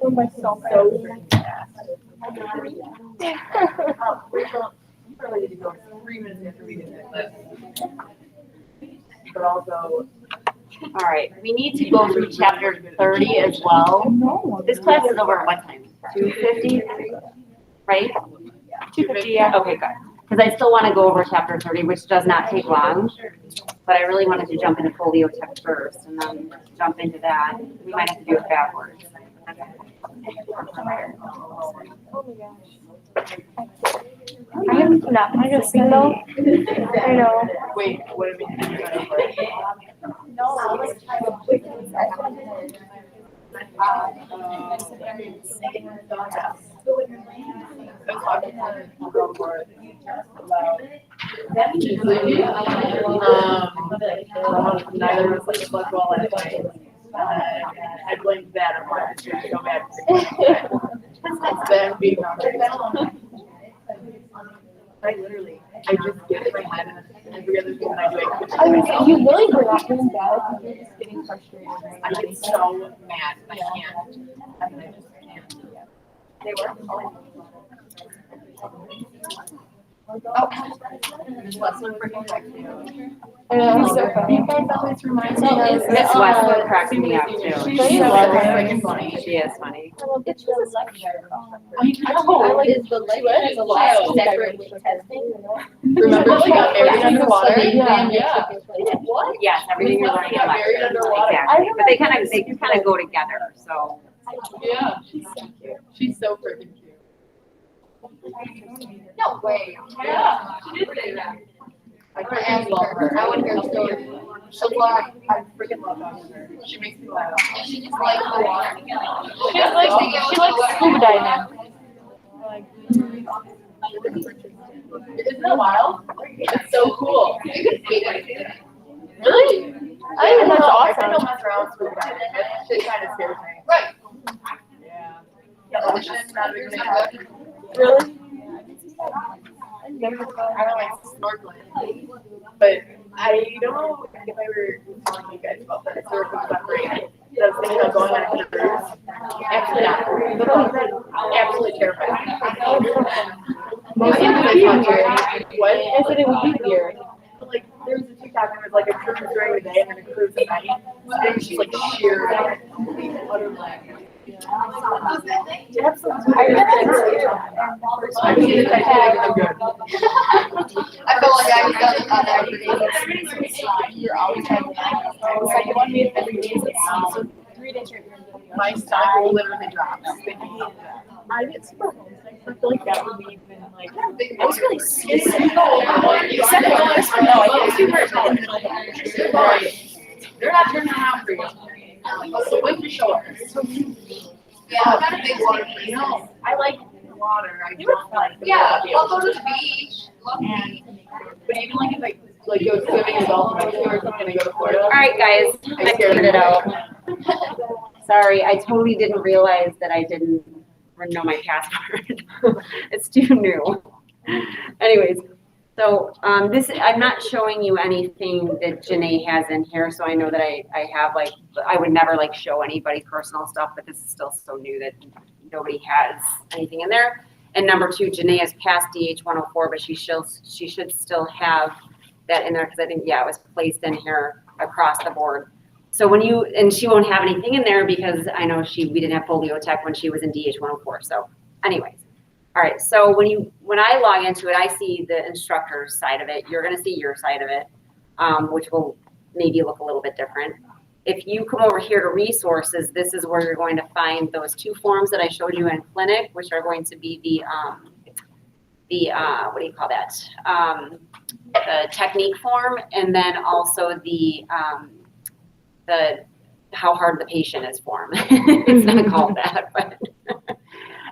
So freaking fast. Rachel, you probably need to go 3 minutes after we did this. But also. All right, we need to go through chapter 30 as well. This class is over at what time? 2:50, right? 250, yeah. Okay, good. Because I still want to go over chapter 30, which does not take long. But I really wanted to jump into Folio Tech first and then jump into that. We might have to do it backwards. I am not practicing though. I know. Wait, what did we do? No, I was trying to. Neither of us like slept well last night. I blamed that on why I should go back. It's them being on. I literally, I just get in my head and every other thing that I do, I keep I to mean, myself. you really were not doing bad. You're just getting frustrated. I get so mad and I can't. And I just can't. They were. There's less than freaking text you. I know, so funny. You guys always remind me So of is this. Miss Westwood cracks me up too. She's She's so so freaking funny. She is funny. It's the lecture. I know. Is the lecture separate with testing? Remember she got buried underwater? Yeah. What? Yes, everything you're learning in Got buried lecture. underwater. Exactly. But they kind of go together, so. Yeah, she's so cute. She's so freaking cute. No way. Yeah, she did say that. I I'm gonna freaking ask love her. her. I wanna hear the story. She'll lie. I freaking love talking to her. She makes me laugh. She just like the water. She likes scuba diving. Isn't it wild? It's so cool. You can see it. Really? I think that's I think I'll awesome. mess around with scuba diving. That shit kind of scares me. Right. Yeah. The ocean's not a big fan. Really? I don't like snorkeling. But I don't know if I were telling you guys about that surf and suffering. That I was thinking about going on a cruise. Absolutely not. The thought of that absolutely terrifying. Most of it would be weird. What? I said it would be weird. But like, there was a TikTok and it was like a cruise during the day and then a cruise at night. So it was just like sheer, complete, utter blackness. How's that thing? I really I've seen the Titanic, I'm good. I feel like I was done on that every day. You're always trying to the second one we have every day is so 3 days straight we're gonna go. My stomach will literally drop. I get super homesick. I feel like that would be even like I was really sick. except for this one, no, I get super excited. Right. They're not turning around for you. So when you show up. Yeah, I'm not a big water person. No, I like water. I don't like the Yeah, water. I'll go to the beach. Love the beach. But even like if I like go swimming in Gulf of Mexico or something and I go to Florida. All right, guys, I I figured it out. Sorry, I totally didn't realize that I didn't know my password. It's too new. Anyways, so I'm not showing you anything that Janae has in here, so I know that I have like, I would never like show anybody personal stuff, but this is still so new that nobody has anything in there. And number 2, Janae has passed DH 104, but she should still have that in there because I think, yeah, it was placed in here across the board. So and she won't have anything in there because I know we didn't have polio tech when she was in DH 104. So anyways, all right. So when I log into it, I see the instructor's side of it. You're going to see your side of it, which will maybe look a little bit different. If you come over here to resources, this is where you're going to find those 2 forms that I showed you in clinic, which are going to be the what do you call that? The technique form, and then also the how hard the patient is form. It's not called that, but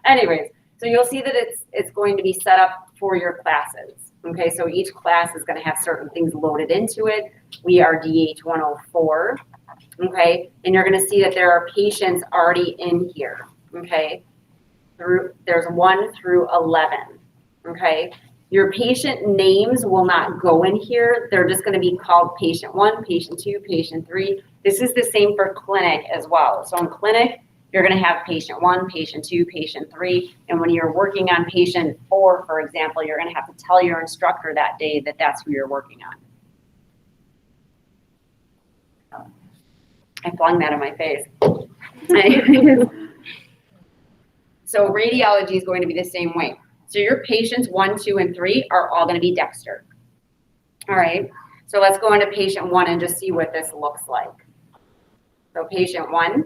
anyways, so you'll see that it's going to be set up for your classes. Okay, so each class is going to have certain things loaded into it. We are DH 104. Okay, and you're going to see that there are patients already in here. Okay, there's 1 through 11. Okay, your patient names will not go in here. They're just going to be called patient 1, patient 2, patient 3. This is the same for clinic as well. So in clinic, you're going to have patient 1, patient 2, patient 3. And when you're working on patient 4, for example, you're going to have to tell your instructor that day that that's who you're working on. I flung that in my face. So radiology is going to be the same way. So your patients 1, 2, and 3 are all going to be Dexter. All right. So let's go into patient 1 and just see what this looks like. So patient 1,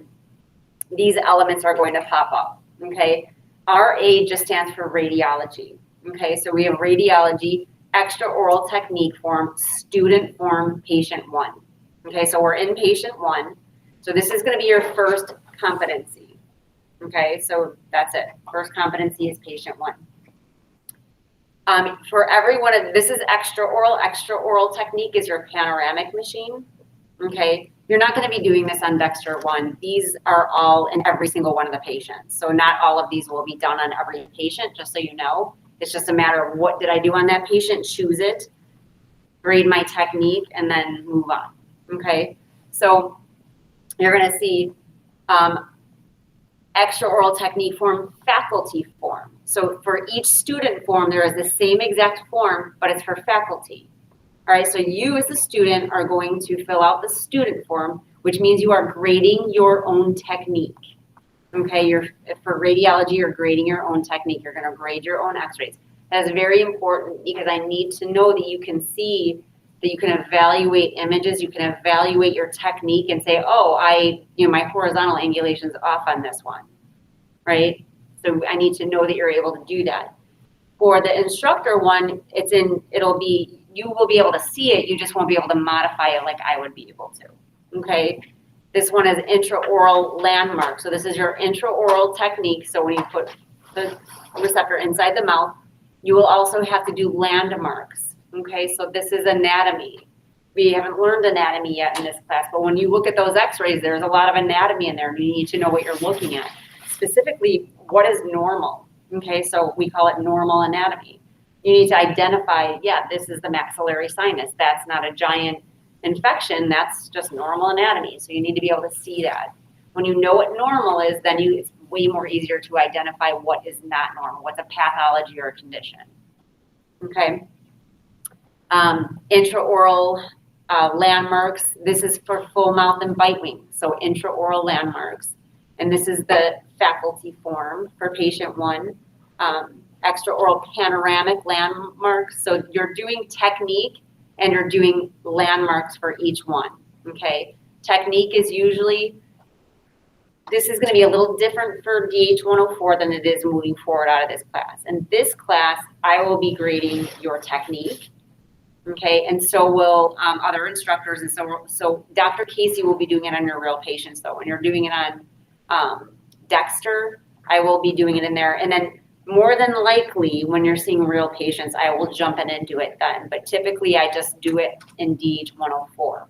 these elements are going to pop up. Okay. RA just stands for radiology. Okay. So we have radiology, extra oral technique form, student form, patient 1. Okay. So we're in patient 1. So this is going to be your first competency. Okay. So that's it. First competency is patient 1. For every one of this is extra oral technique is your panoramic machine. Okay. You're not going to be doing this on Dexter 1. These are all in every single one of the patients. So not all of these will be done on every patient, just so you know. It's just a matter of what did I do on that patient, choose it, grade my technique, and then move on, okay? So you're gonna see extraoral technique form, faculty form. So for each student form, there is the same exact form, but it's for faculty. All right, so you as a student are going to fill out the student form, which means you are grading your own technique. Okay, for radiology, you're grading your own technique. You're gonna grade your own x-rays. That's very important because I need to know that you can see, that you can evaluate images, you can evaluate your technique and say, oh, my horizontal angulation is off on this one, right? So I need to know that you're able to do that. For the instructor one, you will be able to see it, you just won't be able to modify it like I would be able to, okay? This one is intraoral landmark. So this is your intraoral technique. So when you put the receptor inside the mouth, you will also have to do landmarks, okay? So this is anatomy. We haven't learned anatomy yet in this class, but when you look at those x-rays, there's a lot of anatomy in there, and you need to know what you're looking at. Specifically, what is normal, okay? So we call it normal anatomy. You need to identify, yeah, this is the maxillary sinus. That's not a giant infection, that's just normal anatomy. So you need to be able to see that. When you know what normal is, then it's way more easier to identify what is not normal, what's a pathology or a condition, okay? Intraoral landmarks, this is for full mouth and bite wing, so intraoral landmarks. And this is the faculty form for patient one. Extraoral panoramic landmarks, so you're doing technique and you're doing landmarks for each one, okay? Technique is usually, this is gonna be a little different for DH 104 than it is moving forward out of this class. In this class, I will be grading your technique, okay? And so will other instructors, and so Dr. Casey will be doing it on your real patients though. When you're doing it on Dexter, I will be doing it in there. And then more than likely, when you're seeing real patients, I will jump in and do it then. But typically, I just do it in DH 104.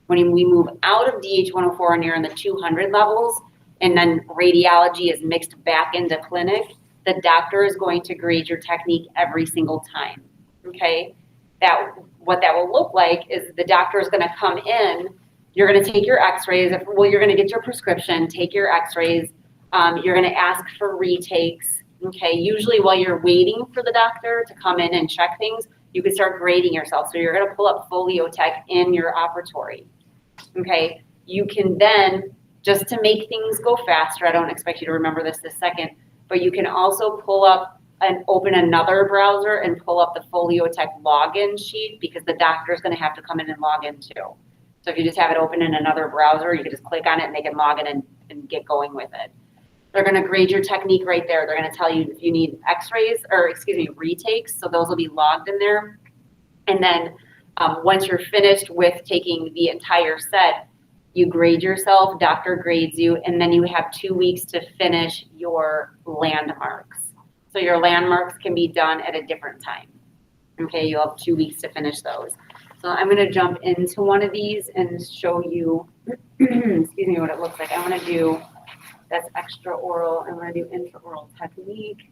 When we move out of DH 104 and you're in the 200 levels, and then radiology is mixed back into clinic, the doctor is going to grade your technique every single time, okay? What that will look like is the doctor is gonna come in, you're gonna take your x-rays, you're gonna get your prescription, take your x-rays, you're gonna ask for retakes, okay? Usually while you're waiting for the doctor to come in and check things, you can start grading yourself. So you're gonna pull up FolioTech in your operatory, okay? You can then, just to make things go faster, I don't expect you to remember this second, but you can also pull up and open another browser and pull up the FolioTech login sheet because the doctor's gonna have to come in and log in too. So if you just have it open in another browser, you can just click on it and they can log in and get going with it. They're gonna grade your technique right there. They're gonna tell you if you need x-rays, or excuse me, retakes, so those will be logged in there. And then once you're finished with taking the entire set, you grade yourself, doctor grades you, and then you have 2 weeks to finish your landmarks. So your landmarks can be done at a different time. Okay, you'll have 2 weeks to finish those. So I'm gonna jump into one of these and show you, excuse me, what it looks like. I wanna do, that's extraoral, I'm gonna do intraoral technique,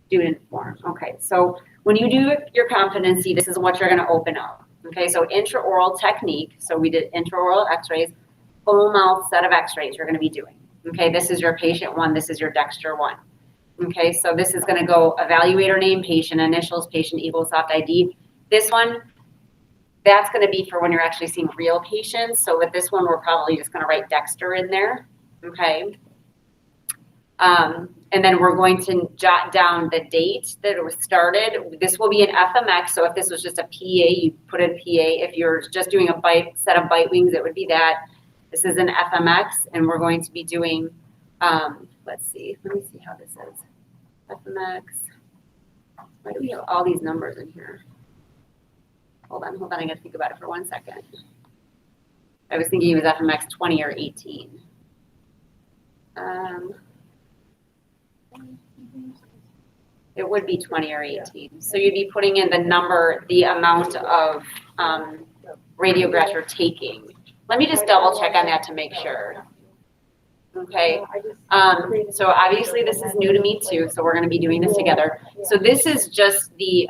student form. Okay, so when you do your competency, this is what you're gonna open up. Okay, so intraoral technique, so we did intraoral x-rays, full mouth set of x-rays you're gonna be doing. Okay, this is your patient one, this is your Dexter one. Okay, so this is gonna go evaluator name, patient initials, patient EvoSoft ID. This one, that's gonna be for when you're actually seeing real patients. So with this one, we're probably just gonna write Dexter in there, okay? And then we're going to jot down the date that it was started. This will be an FMX, so if this was just a PA, you put in PA. If you're just doing a set of bite wings, it would be that. This is an FMX, and we're going to be doing, let's see, let me see how this is. FMX, why do we have all these numbers in here? Hold on, I gotta think about it for 1 second. I was thinking it was FMX 20 or 18. It would be 20 or 18. So you'd be putting in the number, the amount of radiographs you're taking. Let me just double check on that to make sure. Okay. So obviously this is new to me too, so we're gonna be doing this together. So this is just the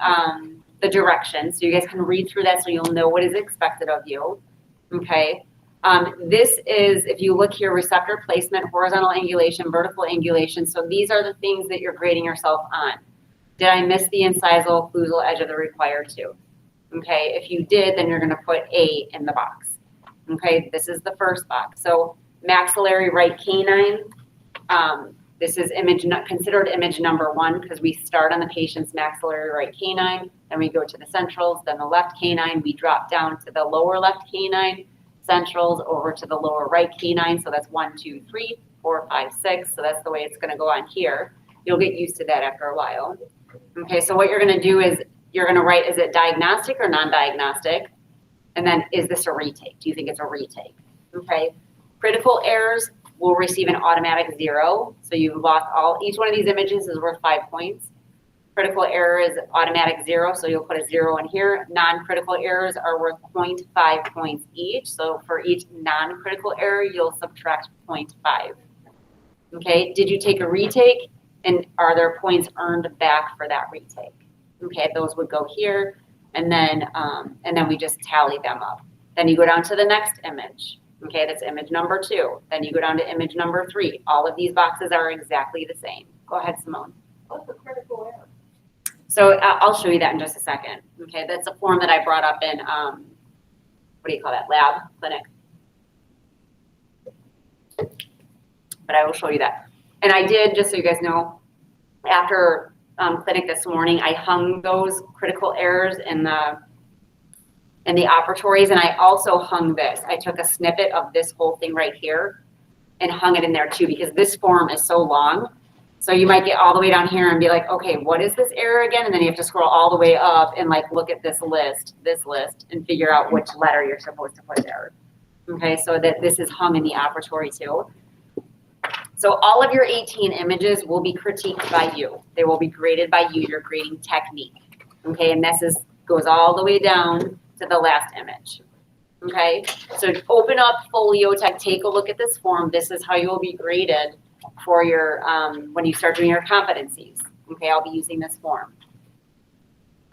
direction, so you guys can read through that so you'll know what is expected of you, okay? This is, if you look here, receptor placement, horizontal angulation, vertical angulation, so these are the things that you're grading yourself on. Did I miss the incisal occlusal edge of the required two? Okay, if you did, then you're gonna put A in the box. Okay, this is the first box. So maxillary right canine, this is considered image number 1 because we start on the patient's maxillary right canine, then we go to the centrals, then the left canine, we drop down to the lower left canine, centrals over to the lower right canine. So that's 1, 2, 3, 4, 5, 6. So that's the way it's going to go on here. You'll get used to that after a while. Okay, so what you're going to do is you're going to write, is it diagnostic or non-diagnostic? And then is this a retake? Do you think it's a retake? Okay, critical errors will receive an automatic 0. So you've lost each one of these images is worth 5 points. Critical error is automatic 0, so you'll put a 0 in here. Non-critical errors are worth 0.5 points each. So for each non-critical error, you'll subtract 0.5. Okay, did you take a retake? And are there points earned back for that retake? Okay, those would go here, and then we just tally them up. Then you go down to the next image. Okay, that's image number 2. Then you go down to image number 3. All of these boxes are exactly the same. Go ahead, Simone. What's the critical error? So I'll show you that in just a second. Okay, that's a form that I brought up in, what do you call that, lab, clinic. But I will show you that. And I did, just so you guys know, after clinic this morning, I hung those critical errors in the operatories, and I also hung this. I took a snippet of this whole thing right here and hung it in there too, because this form is so long. So you might get all the way down here and be like, okay, what is this error again? And then you have to scroll all the way up and like look at this list, and figure out which letter you're supposed to put there. Okay, so that this is hung in the operatory too. So all of your 18 images will be critiqued by you. They will be graded by you, your grading technique. Okay, and this goes all the way down to the last image. Okay, so open up Foliotech, take a look at this form. This is how you will be graded for your, when you start doing your competencies. Okay, I'll be using this form.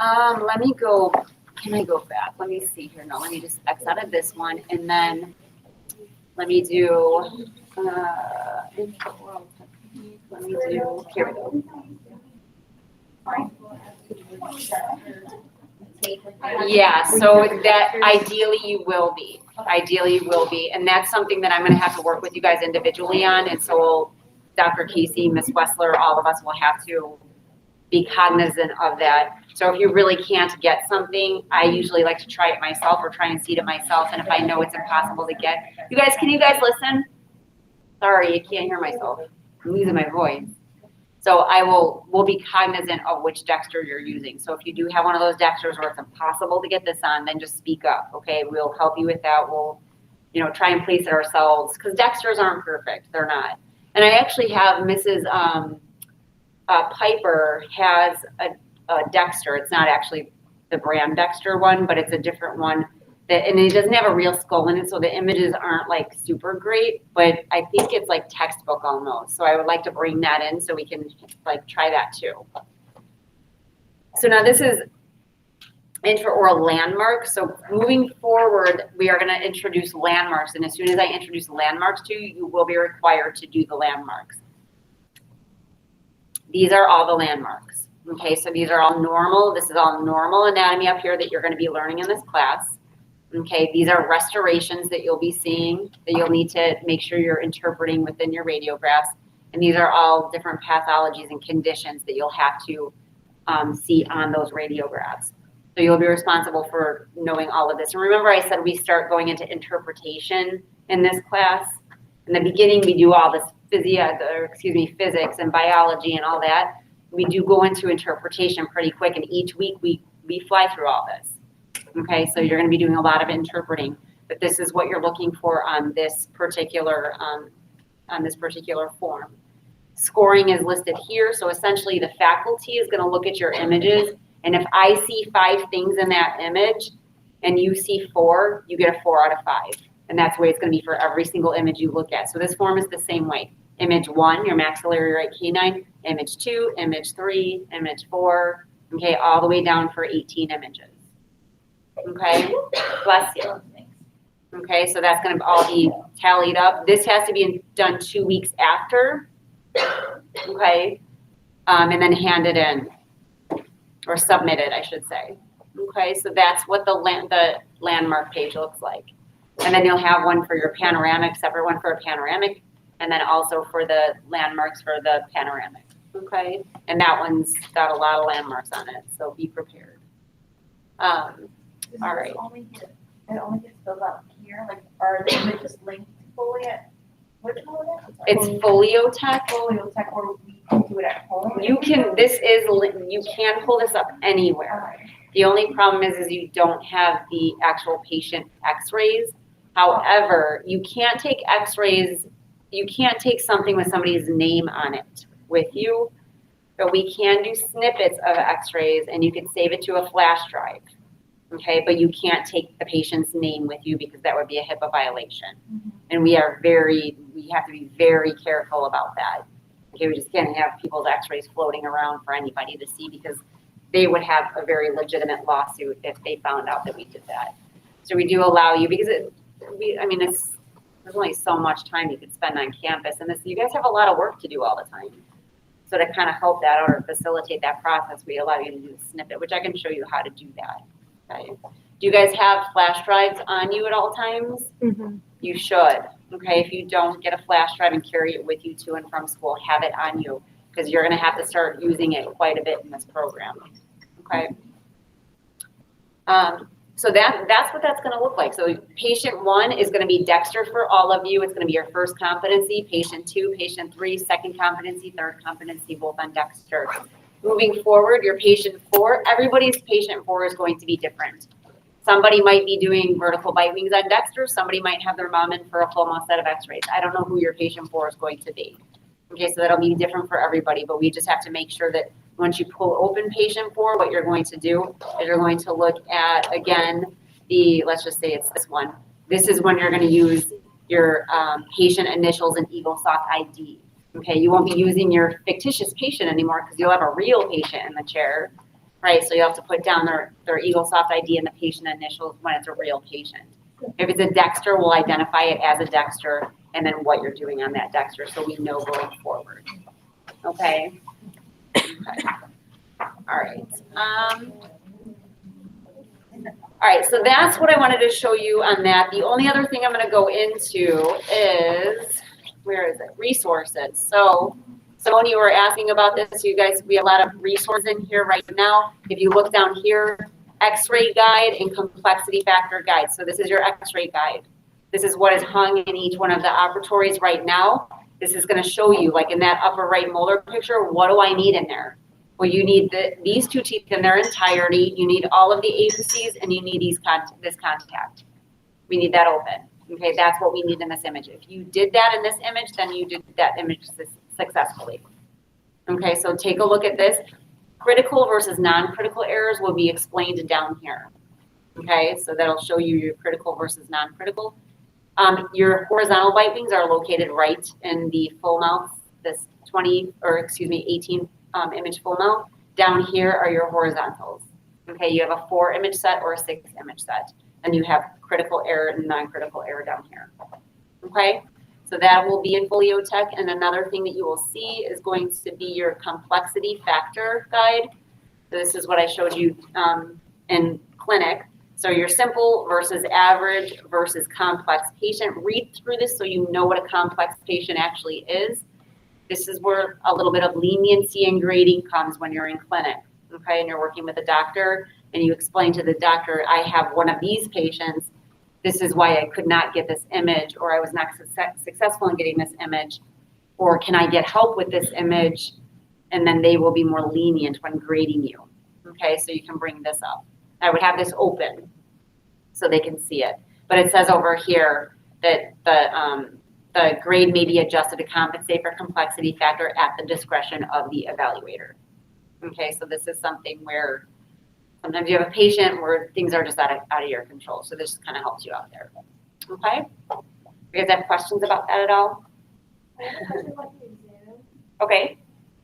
Let me go, can I go back? Let me see here. No, let me just X out of this one, and then let me do, let me do, here we go. Yeah, so that ideally you will be. Ideally you will be. And that's something that I'm going to have to work with you guys individually on. And so Dr. Casey, Ms. Wessler, all of us will have to be cognizant of that. So if you really can't get something, I usually like to try it myself or try and seed it myself. And if I know it's impossible to get, can you guys listen? Sorry, you can't hear myself. I'm losing my voice. So we'll be cognizant of which Dexter you're using. So if you do have one of those Dexters where it's impossible to get this on, then just speak up, okay? We'll help you with that. We'll, try and place it ourselves, because Dexters aren't perfect. They're not. And I actually have Mrs. Piper has a Dexter. It's not actually the brand Dexter one, but it's a different one. And it doesn't have a real skull in it, so the images aren't like super great, but I think it's like textbook almost. So I would like to bring that in so we can like try that too. So now this is intraoral landmarks. So moving forward, we are going to introduce landmarks. And as soon as I introduce landmarks to you, you will be required to do the landmarks. These are all the landmarks. Okay, so these are all normal. This is all normal anatomy up here that you're going to be learning in this class. Okay, these are restorations that you'll be seeing that you'll need to make sure you're interpreting within your radiographs. And these are all different pathologies and conditions that you'll have to see on those radiographs. So you'll be responsible for knowing all of this. And remember I said we start going into interpretation in this class. In the beginning, we do all this physics and biology and all that. We do go into interpretation pretty quick, and each week we fly through all this. Okay, so you're going to be doing a lot of interpreting, but this is what you're looking for on this particular form. Scoring is listed here, so essentially the faculty is going to look at your images, and if I see 5 things in that image and you see 4, you get a 4 out of 5. And that's the way it's gonna be for every single image you look at. So this form is the same way. Image 1, your maxillary right canine. Image 2, image 3, image 4, okay, all the way down for 18 images. Okay, bless you. Okay, so that's gonna all be tallied up. This has to be done 2 weeks after, okay? And then handed in, or submitted, I should say. Okay, so that's what the landmark page looks like. And then you'll have one for your panoramic, separate one for a panoramic, and then also for the landmarks for the panoramic, okay? And that one's got a lot of landmarks on it, so be prepared. All right. It only gets filled out here, like, are the images linked fully at, which one is it? It's Foliotech. Folio Tech, or we can do it at home? You can pull this up anywhere. Alright. The only problem is you don't have the actual patient x-rays. However, you can't take x-rays, you can't take something with somebody's name on it with you, but we can do snippets of x-rays and you can save it to a flash drive. Okay, but you can't take the patient's name with you because that would be a HIPAA violation. And we have to be very careful about that. Okay, we just can't have people's x-rays floating around for anybody to see because they would have a very legitimate lawsuit if they found out that we did that. So we do allow you, because there's only so much time you could spend on campus, and you guys have a lot of work to do all the time. So to kind of help that out or facilitate that process, we allow you to do a snippet, which I can show you how to do that. Okay. Do you guys have flash drives on you at all times? Mm-hmm. You should. Okay, if you don't get a flash drive and carry it with you to and from school, have it on you because you're going to have to start using it quite a bit in this program. Okay. So that's what that's going to look like. So patient 1 is going to be Dexter for all of you. It's going to be your first competency. Patient 2, patient 3, second competency, third competency, both on Dexter. Moving forward, your patient 4, everybody's patient 4 is going to be different. Somebody might be doing vertical bite wings on Dexter. Somebody might have their mom in for a full set of x-rays. I don't know who your patient 4 is going to be. Okay, so that'll be different for everybody, but we just have to make sure that once you pull open patient 4, what you're going to do is you're going to look at, again, let's just say it's this one. This is when you're going to use your patient initials and EagleSoft ID. Okay, you won't be using your fictitious patient anymore because you'll have a real patient in the chair, right? So you have to put down their EagleSoft ID and the patient initials when it's a real patient. If it's a Dexter, we'll identify it as a Dexter and then what you're doing on that Dexter so we know going forward. Okay? Okay. All right. All right, so that's what I wanted to show you on that. The only other thing I'm going to go into is, where is it? Resources. So some of you were asking about this. You guys, we have a lot of resources in here right now. If you look down here, X-ray guide and complexity factor guide. So this is your X-ray guide. This is what is hung in each one of the operatories right now. This is going to show you, like in that upper right molar picture, what do I need in there? Well, you need these 2 teeth in their entirety. You need all of the apices, and you need this contact. We need that open. Okay, that's what we need in this image. If you did that in this image, then you did that image successfully. Okay, so take a look at this. Critical versus non-critical errors will be explained down here. Okay, so that'll show you your critical versus non-critical. Your horizontal bite wings are located right in the full mouth, this 18 image full mouth. Down here are your horizontals. Okay, you have a 4 image set or a 6 image set. And you have critical error and non-critical error down here. Okay, so that will be in Foliotech. And another thing that you will see is going to be your complexity factor guide. So this is what I showed you in clinic. So your simple versus average versus complex patient. Read through this so you know what a complex patient actually is. This is where a little bit of leniency and grading comes when you're in clinic, okay, and you're working with a doctor, and you explain to the doctor, I have one of these patients, this is why I could not get this image, or I was not successful in getting this image, or can I get help with this image, and then they will be more lenient when grading you, okay, so you can bring this up. I would have this open so they can see it, but it says over here that the grade may be adjusted to compensate for complexity factor at the discretion of the evaluator. Okay, so this is something where sometimes you have a patient where things are just out of your control. So this kind of helps you out there. Okay? You guys have questions about that at all? I have a question about the exam. Okay,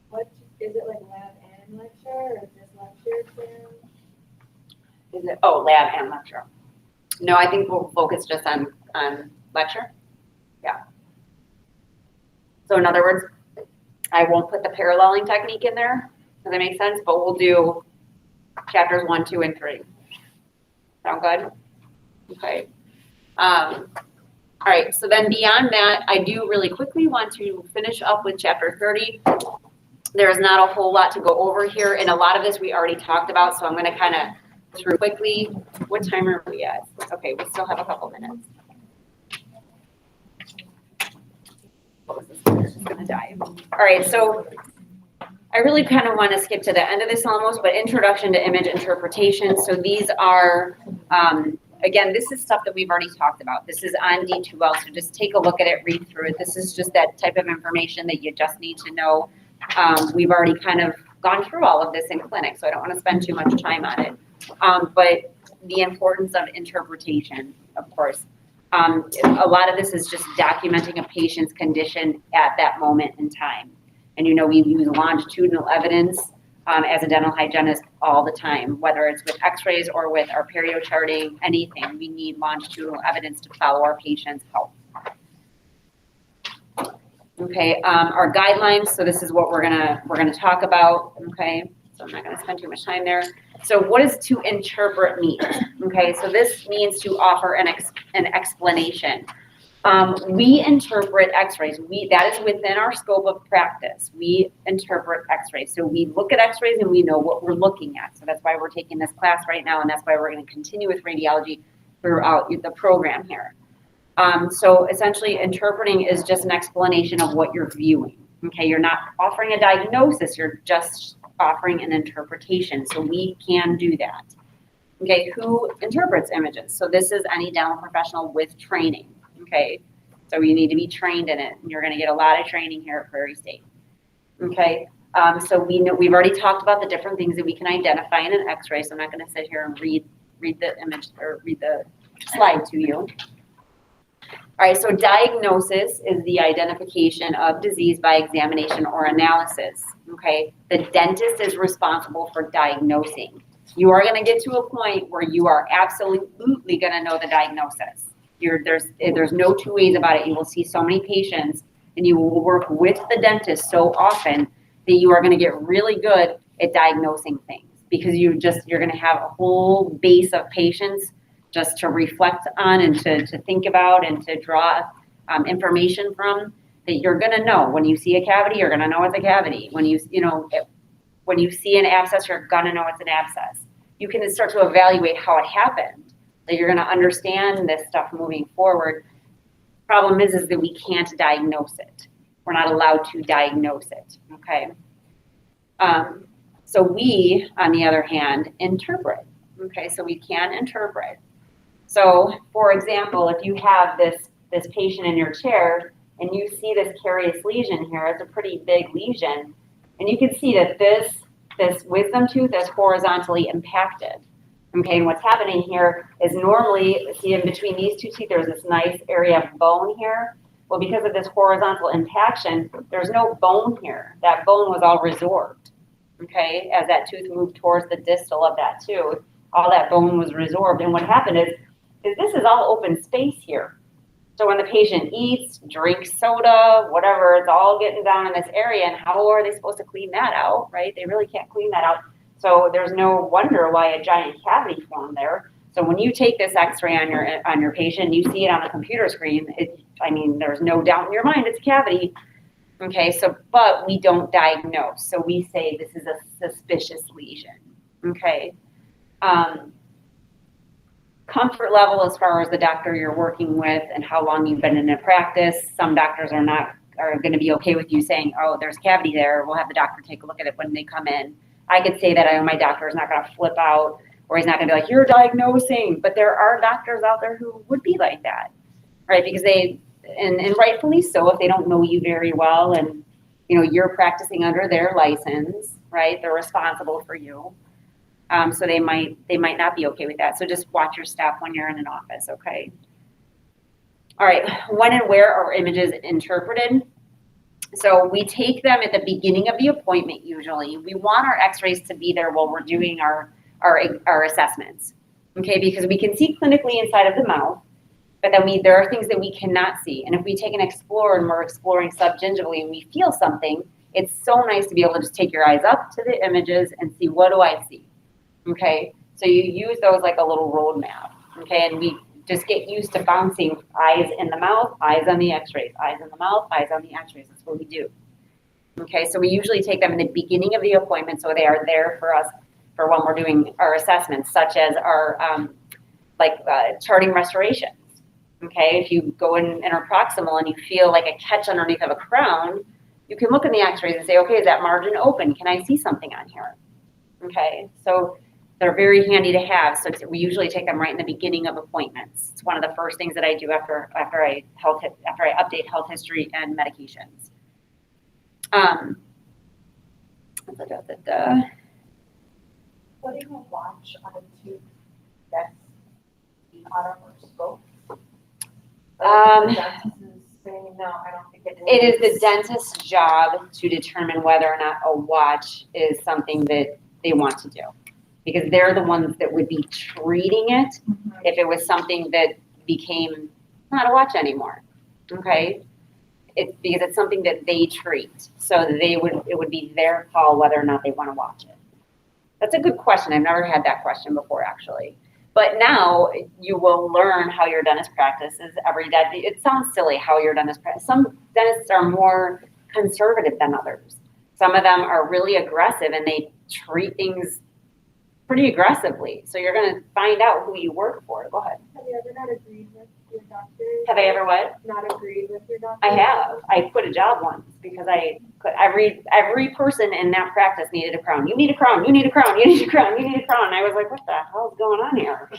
What, is it like lab and lecture, or is this lecture exam? is it, oh, lab and lecture. No, I think we'll focus just on lecture. Yeah. So in other words, I won't put the paralleling technique in there. Does that make sense? But we'll do chapters 1, 2, and 3. Sound good? Okay. All right, so then beyond that, I do really quickly want to finish up with chapter 30. There's not a whole lot to go over here, and a lot of this we already talked about, so I'm gonna kind of through quickly. What time are we at? Okay, we still have a couple minutes. What was this? It's gonna die. All right, so I really kind of want to skip to the end of this almost, but introduction to image interpretation. So these are, again, this is stuff that we've already talked about. This is on D2L, so just take a look at it, read through it. This is just that type of information that you just need to know. We've already kind of gone through all of this in clinic, so I don't want to spend too much time on it. But the importance of interpretation, of course. A lot of this is just documenting a patient's condition at that moment in time. And you know, we use longitudinal evidence as a dental hygienist all the time, whether it's with x-rays or with our perio charting, anything. We need longitudinal evidence to follow our patient's health. Okay, our guidelines, so this is what we're gonna talk about, okay? So I'm not gonna spend too much time there. So what does to interpret mean? Okay, so this means to offer an explanation. We interpret x-rays. That is within our scope of practice. We interpret x-rays. So we look at x-rays and we know what we're looking at. So that's why we're taking this class right now, and that's why we're going to continue with radiology throughout the program here. So essentially interpreting is just an explanation of what you're viewing. Okay, you're not offering a diagnosis, you're just offering an interpretation. So we can do that. Okay, who interprets images? So this is any dental professional with training. Okay, so you need to be trained in it, and you're going to get a lot of training here at Prairie State. Okay, so we've already talked about the different things that we can identify in an X-ray. So I'm not going to sit here and read the image or read the slide to you. All right, so diagnosis is the identification of disease by examination or analysis. Okay, the dentist is responsible for diagnosing. You are going to get to a point where you are absolutely going to know the diagnosis. There's no two ways about it. You will see so many patients and you will work with the dentist so often that you are going to get really good at diagnosing things because you're going to have a whole base of patients just to reflect on and to think about and to draw information from that you're going to know. When you see a cavity, you're going to know it's a cavity. When you see an abscess, you're going to know it's an abscess. You can start to evaluate how it happened. That you're going to understand this stuff moving forward. Problem is that we can't diagnose it. We're not allowed to diagnose it, okay? So we, on the other hand, interpret, okay? So we can interpret. So, for example, if you have this patient in your chair and you see this carious lesion here, it's a pretty big lesion, and you can see that this wisdom tooth is horizontally impacted. Okay, and what's happening here is normally, see in between these two teeth, there's this nice area of bone here. Well, because of this horizontal impaction, there's no bone here. That bone was all resorbed, okay? As that tooth moved towards the distal of that tooth, all that bone was resorbed. And what happened is this is all open space here. So when the patient eats, drinks soda, whatever, it's all getting down in this area. And how are they supposed to clean that out, right? They really can't clean that out. So there's no wonder why a giant cavity formed there. So when you take this X-ray on your patient, you see it on a computer screen. There's no doubt in your mind it's a cavity. Okay, but we don't diagnose. So we say this is a suspicious lesion. Okay. Comfort level as far as the doctor you're working with and how long you've been in a practice. Some doctors are going to be okay with you saying, oh, there's a cavity there. We'll have the doctor take a look at it when they come in. I could say that I know my doctor is not going to flip out or he's not going to be like, you're diagnosing. But there are doctors out there who would be like that, right? Because and rightfully so, if they don't know you very well and, you're practicing under their license, right? They're responsible for you. So they might not be okay with that. So just watch your step when you're in an office, okay? All right, when and where are images interpreted? So we take them at the beginning of the appointment usually. We want our x-rays to be there while we're doing our assessments, okay? Because we can see clinically inside of the mouth, but then there are things that we cannot see. And if we take an Explorer and we're exploring subgingivally and we feel something, it's so nice to be able to just take your eyes up to the images and see, what do I see, okay? So you use those like a little roadmap, okay? And we just get used to bouncing eyes in the mouth, eyes on the x-rays, eyes in the mouth, eyes on the x-rays. That's what we do. Okay, so we usually take them in the beginning of the appointment so they are there for us for when we're doing our assessments, such as our charting restorations. Okay, if you go in interproximal and you feel like a catch underneath of a crown, you can look in the x-rays and say, okay, is that margin open? Can I see something on here? Okay, so they're very handy to have. So we usually take them right in the beginning of appointments. It's one of the first things that I do after I update health history and medications. What do you watch on a tube that's on a scope? The dentist is saying, no, I don't think it is. It is the dentist's job to determine whether or not a watch is something that they want to do, because they're the ones that would be treating it if it was something that became not a watch anymore, okay? Because it's something that they treat, so it would be their call whether or not they want to watch it. That's a good question. I've never had that question before, actually. But now you will learn how your dentist practices every day. It sounds silly how your dentist practices. Some dentists are more conservative than others. Some of them are really aggressive and they treat things pretty aggressively. So you're going to find out who you work for. Go ahead. Have you ever not agreed with your doctor? Have I ever what? Not agreed with your doctor? I have. I quit a job once because every person in that practice needed a crown. You need a crown, you need a crown, you need a crown, you need a crown. And I was like, what the hell is going on here?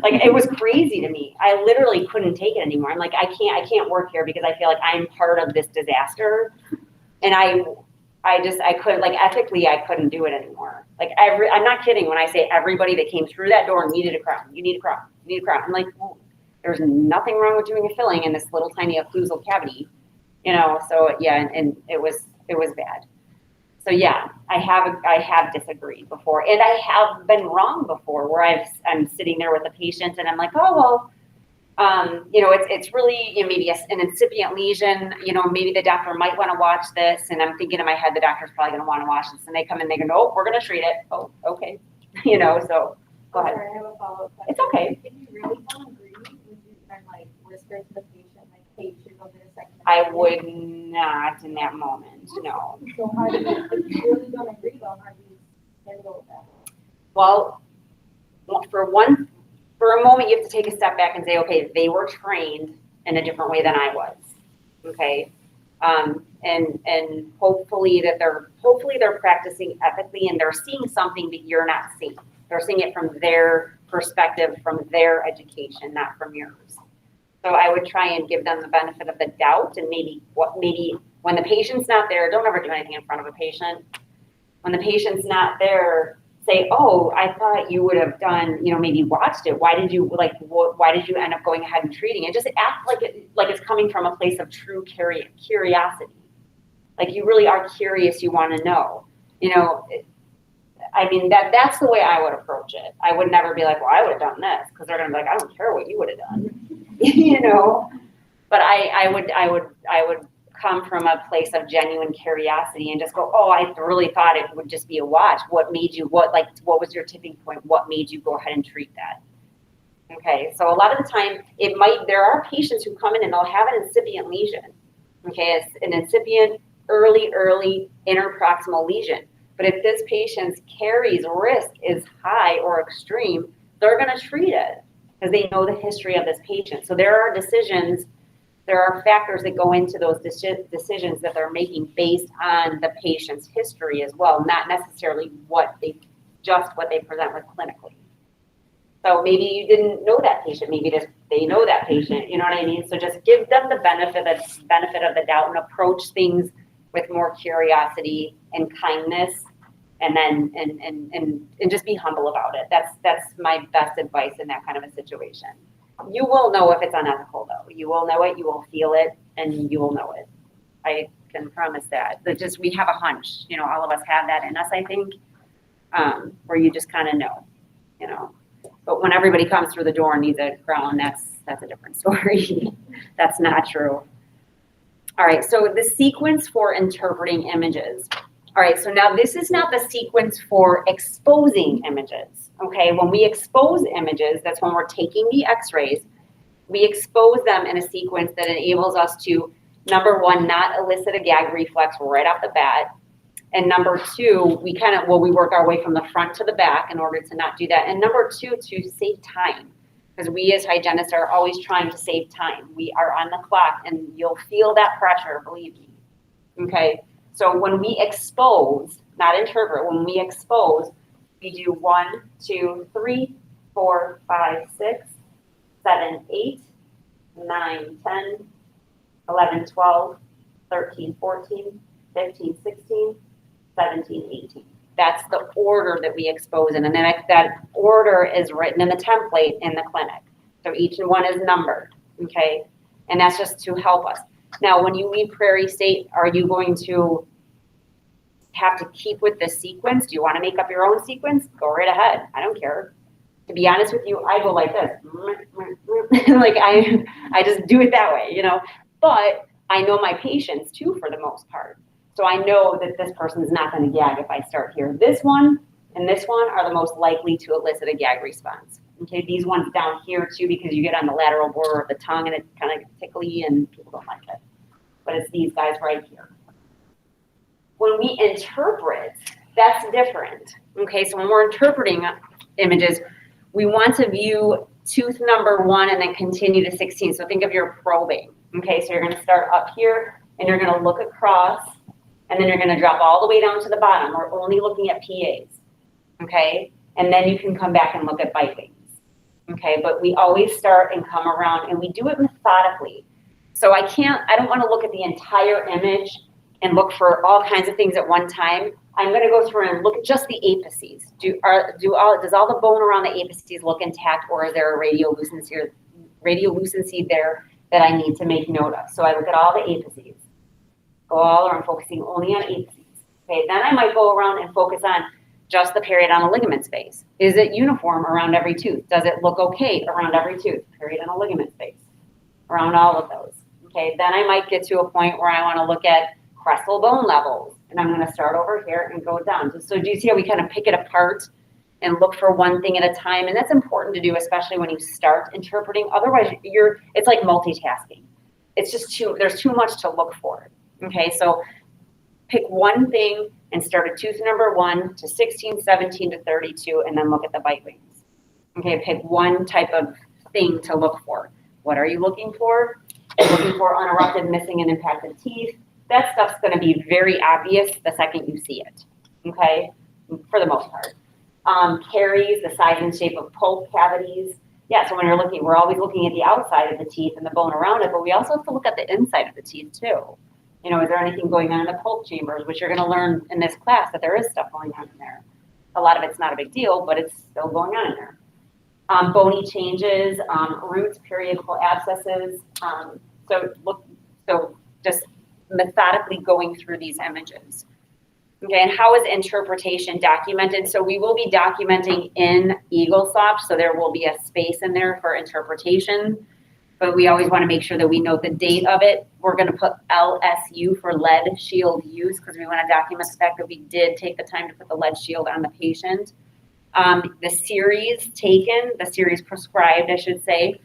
Like, it was crazy to me. I literally couldn't take it anymore. I'm like, I can't work here because I feel like I'm part of this disaster. And I couldn't, like, ethically, I couldn't do it anymore. Like, I'm not kidding when I say everybody that came through that door needed a crown. You need a crown, you need a crown. I'm like, well, there's nothing wrong with doing a filling in this little tiny occlusal cavity, so yeah, and it was bad. So yeah, I have disagreed before, and I have been wrong before where I'm sitting there with a patient and I'm like, oh, well, it's really maybe an incipient lesion, maybe the doctor might want to watch this, and I'm thinking in my head the doctor's probably going to want to watch this, and they come in and they go, no, we're going to treat it. Oh, okay. So go ahead. Sorry, I have a follow-up question. It's okay. If you really don't agree, would you then whisper to the patient, hey, you should go get a second I opinion? would not in that moment, no. So how do you, if you really don't agree though, how do you handle that? Well, for a moment, you have to take a step back and say, okay, they were trained in a different way than I was, okay? And hopefully they're practicing ethically and they're seeing something that you're not seeing. They're seeing it from their perspective, from their education, not from yours. So I would try and give them the benefit of the doubt, and maybe when the patient's not there, don't ever do anything in front of a patient. When the patient's not there, say, oh, I thought you would have done, maybe watched it. Why did you end up going ahead and treating it? Just act like it's coming from a place of true curiosity. Like you really are curious, you want to know. That's the way I would approach it. I would never be like, well, I would have done this, because they're gonna be like, I don't care what you would have done. But I would come from a place of genuine curiosity and just go, oh, I really thought it would just be a watch. What made you, what was your tipping point? What made you go ahead and treat that? Okay, so a lot of the time there are patients who come in and they'll have an incipient lesion. Okay, it's an incipient early interproximal lesion. But if this patient's caries risk is high or extreme, they're gonna treat it because they know the history of this patient. So there are factors that go into those decisions that they're making based on the patient's history as well, not necessarily what they present with clinically. So maybe you didn't know that patient, maybe they know that patient, you know what I mean? So just give them the benefit of the doubt and approach things with more curiosity and kindness, and then and just be humble about it. That's my best advice in that kind of a situation. You will know if it's unethical though. You will know it, you will feel it, and you will know it. I can promise that. That just, we have a hunch, you know, all of us have that in us, I think, where you just kind of know, you know. But when everybody comes through the door and needs a crown, that's a different story. That's not true. All right, so the sequence for interpreting images. All right, so now this is not the sequence for exposing images, okay? When we expose images, that's when we're taking the x-rays, we expose them in a sequence that enables us to, number one, not elicit a gag reflex right off the bat. And number two, we work our way from the front to the back in order to not do that. And number two, to save time. Because we as hygienists are always trying to save time. We are on the clock and you'll feel that pressure, believe me, okay? So when we expose, not interpret, when we expose, we do 1, 2, 3, 4, 5, 6, 7, 8, 9, 10, 11, 12, 13, 14, 15, 16, 17, 18. That's the order that we expose in. And then that order is written in the template in the clinic. So each one is numbered, okay? And that's just to help us. Now, when you leave Prairie State, are you going to have to keep with this sequence? Do you want to make up your own sequence? Go right ahead. I don't care. To be honest with you, I go like this. Like I just do it that way, you know? But I know my patients too, for the most part. So I know that this person is not going to gag if I start here. This one and this one are the most likely to elicit a gag response. Okay, these ones down here too, because you get on the lateral border of the tongue and it's kind of tickly and people don't like it. But it's these guys right here. When we interpret, that's different. Okay, so when we're interpreting images, we want to view tooth number 1 and then continue to 16. So think of your probing. Okay, so you're going to start up here and you're going to look across and then you're going to drop all the way down to the bottom. We're only looking at PAs. Okay, and then you can come back and look at bite wings. Okay, but we always start and come around and we do it methodically. So I don't want to look at the entire image and look for all kinds of things at one time. I'm going to go through and look at just the apices. Does all the bone around the apices look intact, or is there a radiolucency there that I need to make note of? So I look at all the apices. Go all around, focusing only on apices. Okay, then I might go around and focus on just the periodontal ligament space. Is it uniform around every tooth? Does it look okay around every tooth? Periodontal ligament space around all of those. Okay, then I might get to a point where I want to look at crestal bone levels, and I'm going to start over here and go down. So do you see how we kind of pick it apart and look for one thing at a time? And that's important to do, especially when you start interpreting. Otherwise, it's like multitasking. It's just there's too much to look for. Okay, so pick one thing and start at tooth number 1 to 16, 17 to 32, and then look at the bite wings. Okay, pick one type of thing to look for. What are you looking for? Looking for unerupted, missing, and impacted teeth. That stuff's going to be very obvious the second you see it, okay, for the most part. Caries, the size and shape of pulp cavities. Yeah, so when you're looking, we're always looking at the outside of the teeth and the bone around it, but we also have to look at the inside of the teeth too. You know, is there anything going on in the pulp chambers, which you're going to learn in this class that there is stuff going on in there. A lot of it's not a big deal, but it's still going on in there. Bony changes, roots, periapical abscesses. So just methodically going through these images. Okay, and how is interpretation documented? So we will be documenting in EagleSoft, so there will be a space in there for interpretation, but we always want to make sure that we note the date of it. We're going to put LSU for lead shield use because we want to document the fact that we did take the time to put the lead shield on the patient. The series taken, the series prescribed, I should say,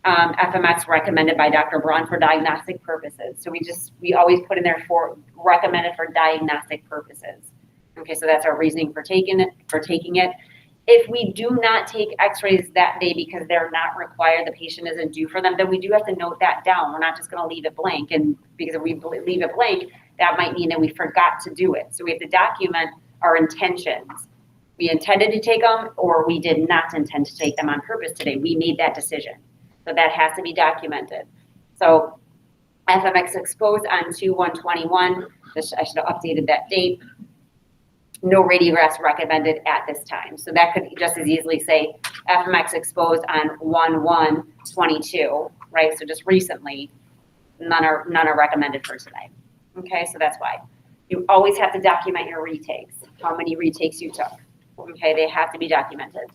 FMX recommended by Dr. Braun for diagnostic purposes. So we always put in there for recommended for diagnostic purposes. Okay, so that's our reasoning for taking it. If we do not take x-rays that day because they're not required, the patient isn't due for them, then we do have to note that down. We're not just going to leave it blank. And because if we leave it blank, that might mean that we forgot to do it. So we have to document our intentions. We intended to take them or we did not intend to take them on purpose today. We made that decision. So that has to be documented. So FMX exposed on 2/1/21. I should have updated that date. No radiographs recommended at this time. So that could just as easily say FMX exposed on 1/1/22, right? So just recently, none are recommended for today. Okay, so that's why. You always have to document your retakes, how many retakes you took. Okay, they have to be documented.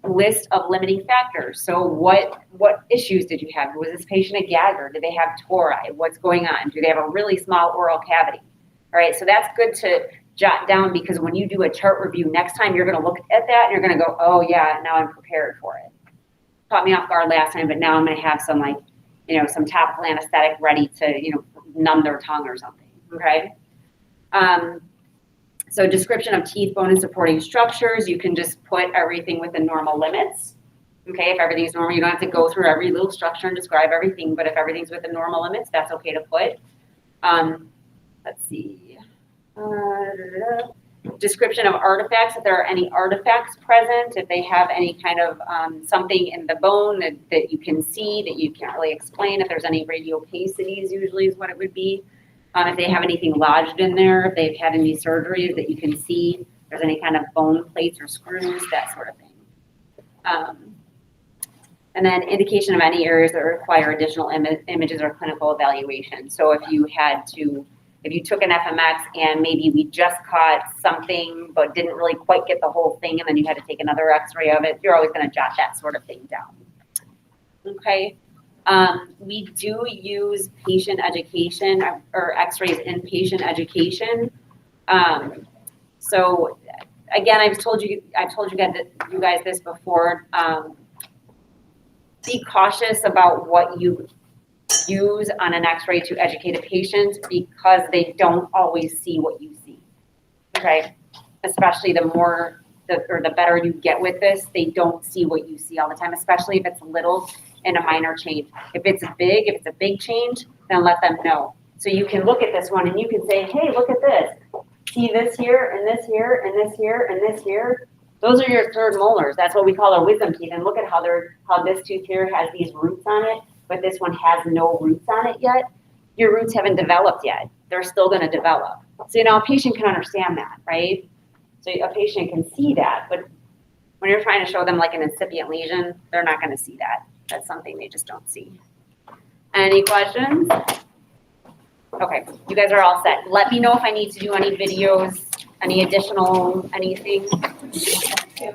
List of limiting factors. So what issues did you have? Was this patient a gagger? Did they have tori? What's going on? Do they have a really small oral cavity? All right, so that's good to jot down because when you do a chart review next time, you're going to look at that and you're going to go, oh yeah, now I'm prepared for it. Caught me off guard last time, but now I'm going to have some some topical anesthetic ready to, numb their tongue or something, okay? So description of teeth, bone, and supporting structures, you can just put everything within normal limits. Okay, if everything's normal, you don't have to go through every little structure and describe everything, but if everything's within normal limits, that's okay to put. Let's see. Description of artifacts, if there are any artifacts present, if they have any kind of something in the bone that you can see, that you can't really explain, if there's any radiopacities usually is what it would be. If they have anything lodged in there, if they've had any surgeries that you can see, if there's any kind of bone plates or screws, that sort of thing. And then indication of any areas that require additional images or clinical evaluation. So if you took an FMX and maybe we just caught something but didn't really quite get the whole thing and then you had to take another x-ray of it, you're always going to jot that sort of thing down. Okay. We do use patient education or x-rays in patient education. So again, I've told you guys this before. Be cautious about what you use on an x-ray to educate a patient because they don't always see what you see, okay? Especially the better you get with this, they don't see what you see all the time, especially if it's little and a minor change. If it's a big change, then let them know. So you can look at this one and you can say, hey, look at this. See this here and this here and this here and this here? Those are your third molars. That's what we call our wisdom teeth. And look at how this tooth here has these roots on it, but this one has no roots on it yet. Your roots haven't developed yet. They're still going to develop. So a patient can understand that, right? So a patient can see that, but when you're trying to show them like an incipient lesion, they're not going to see that. That's something they just don't see. Any questions? Okay, you guys are all set. Let me know if I need to do any videos, any additional, anything. Say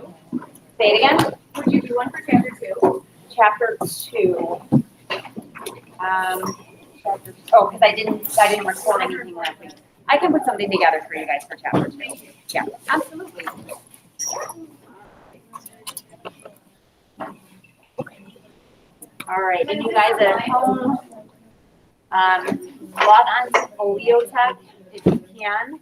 it again. Would you do one for chapter 2? Chapter 2. Because I didn't record anything last week. I can put something together for you guys for chapter 2. Yeah, absolutely. All right, and you guys at home, log on to Oleotech if you can,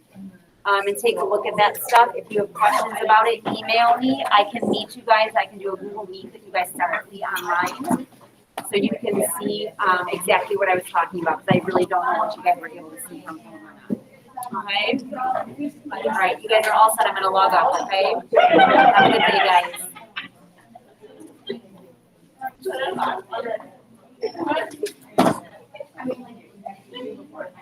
and take a look at that stuff. If you have questions about it, email me. I can meet you guys. I can do a Google Meet with you guys separately online, so you can see exactly what I was talking about. Because I really don't know what you guys were able to see from home or not. Okay. All right, you guys are all set. I'm gonna log off. Okay. Have a good day, guys. I mean, like,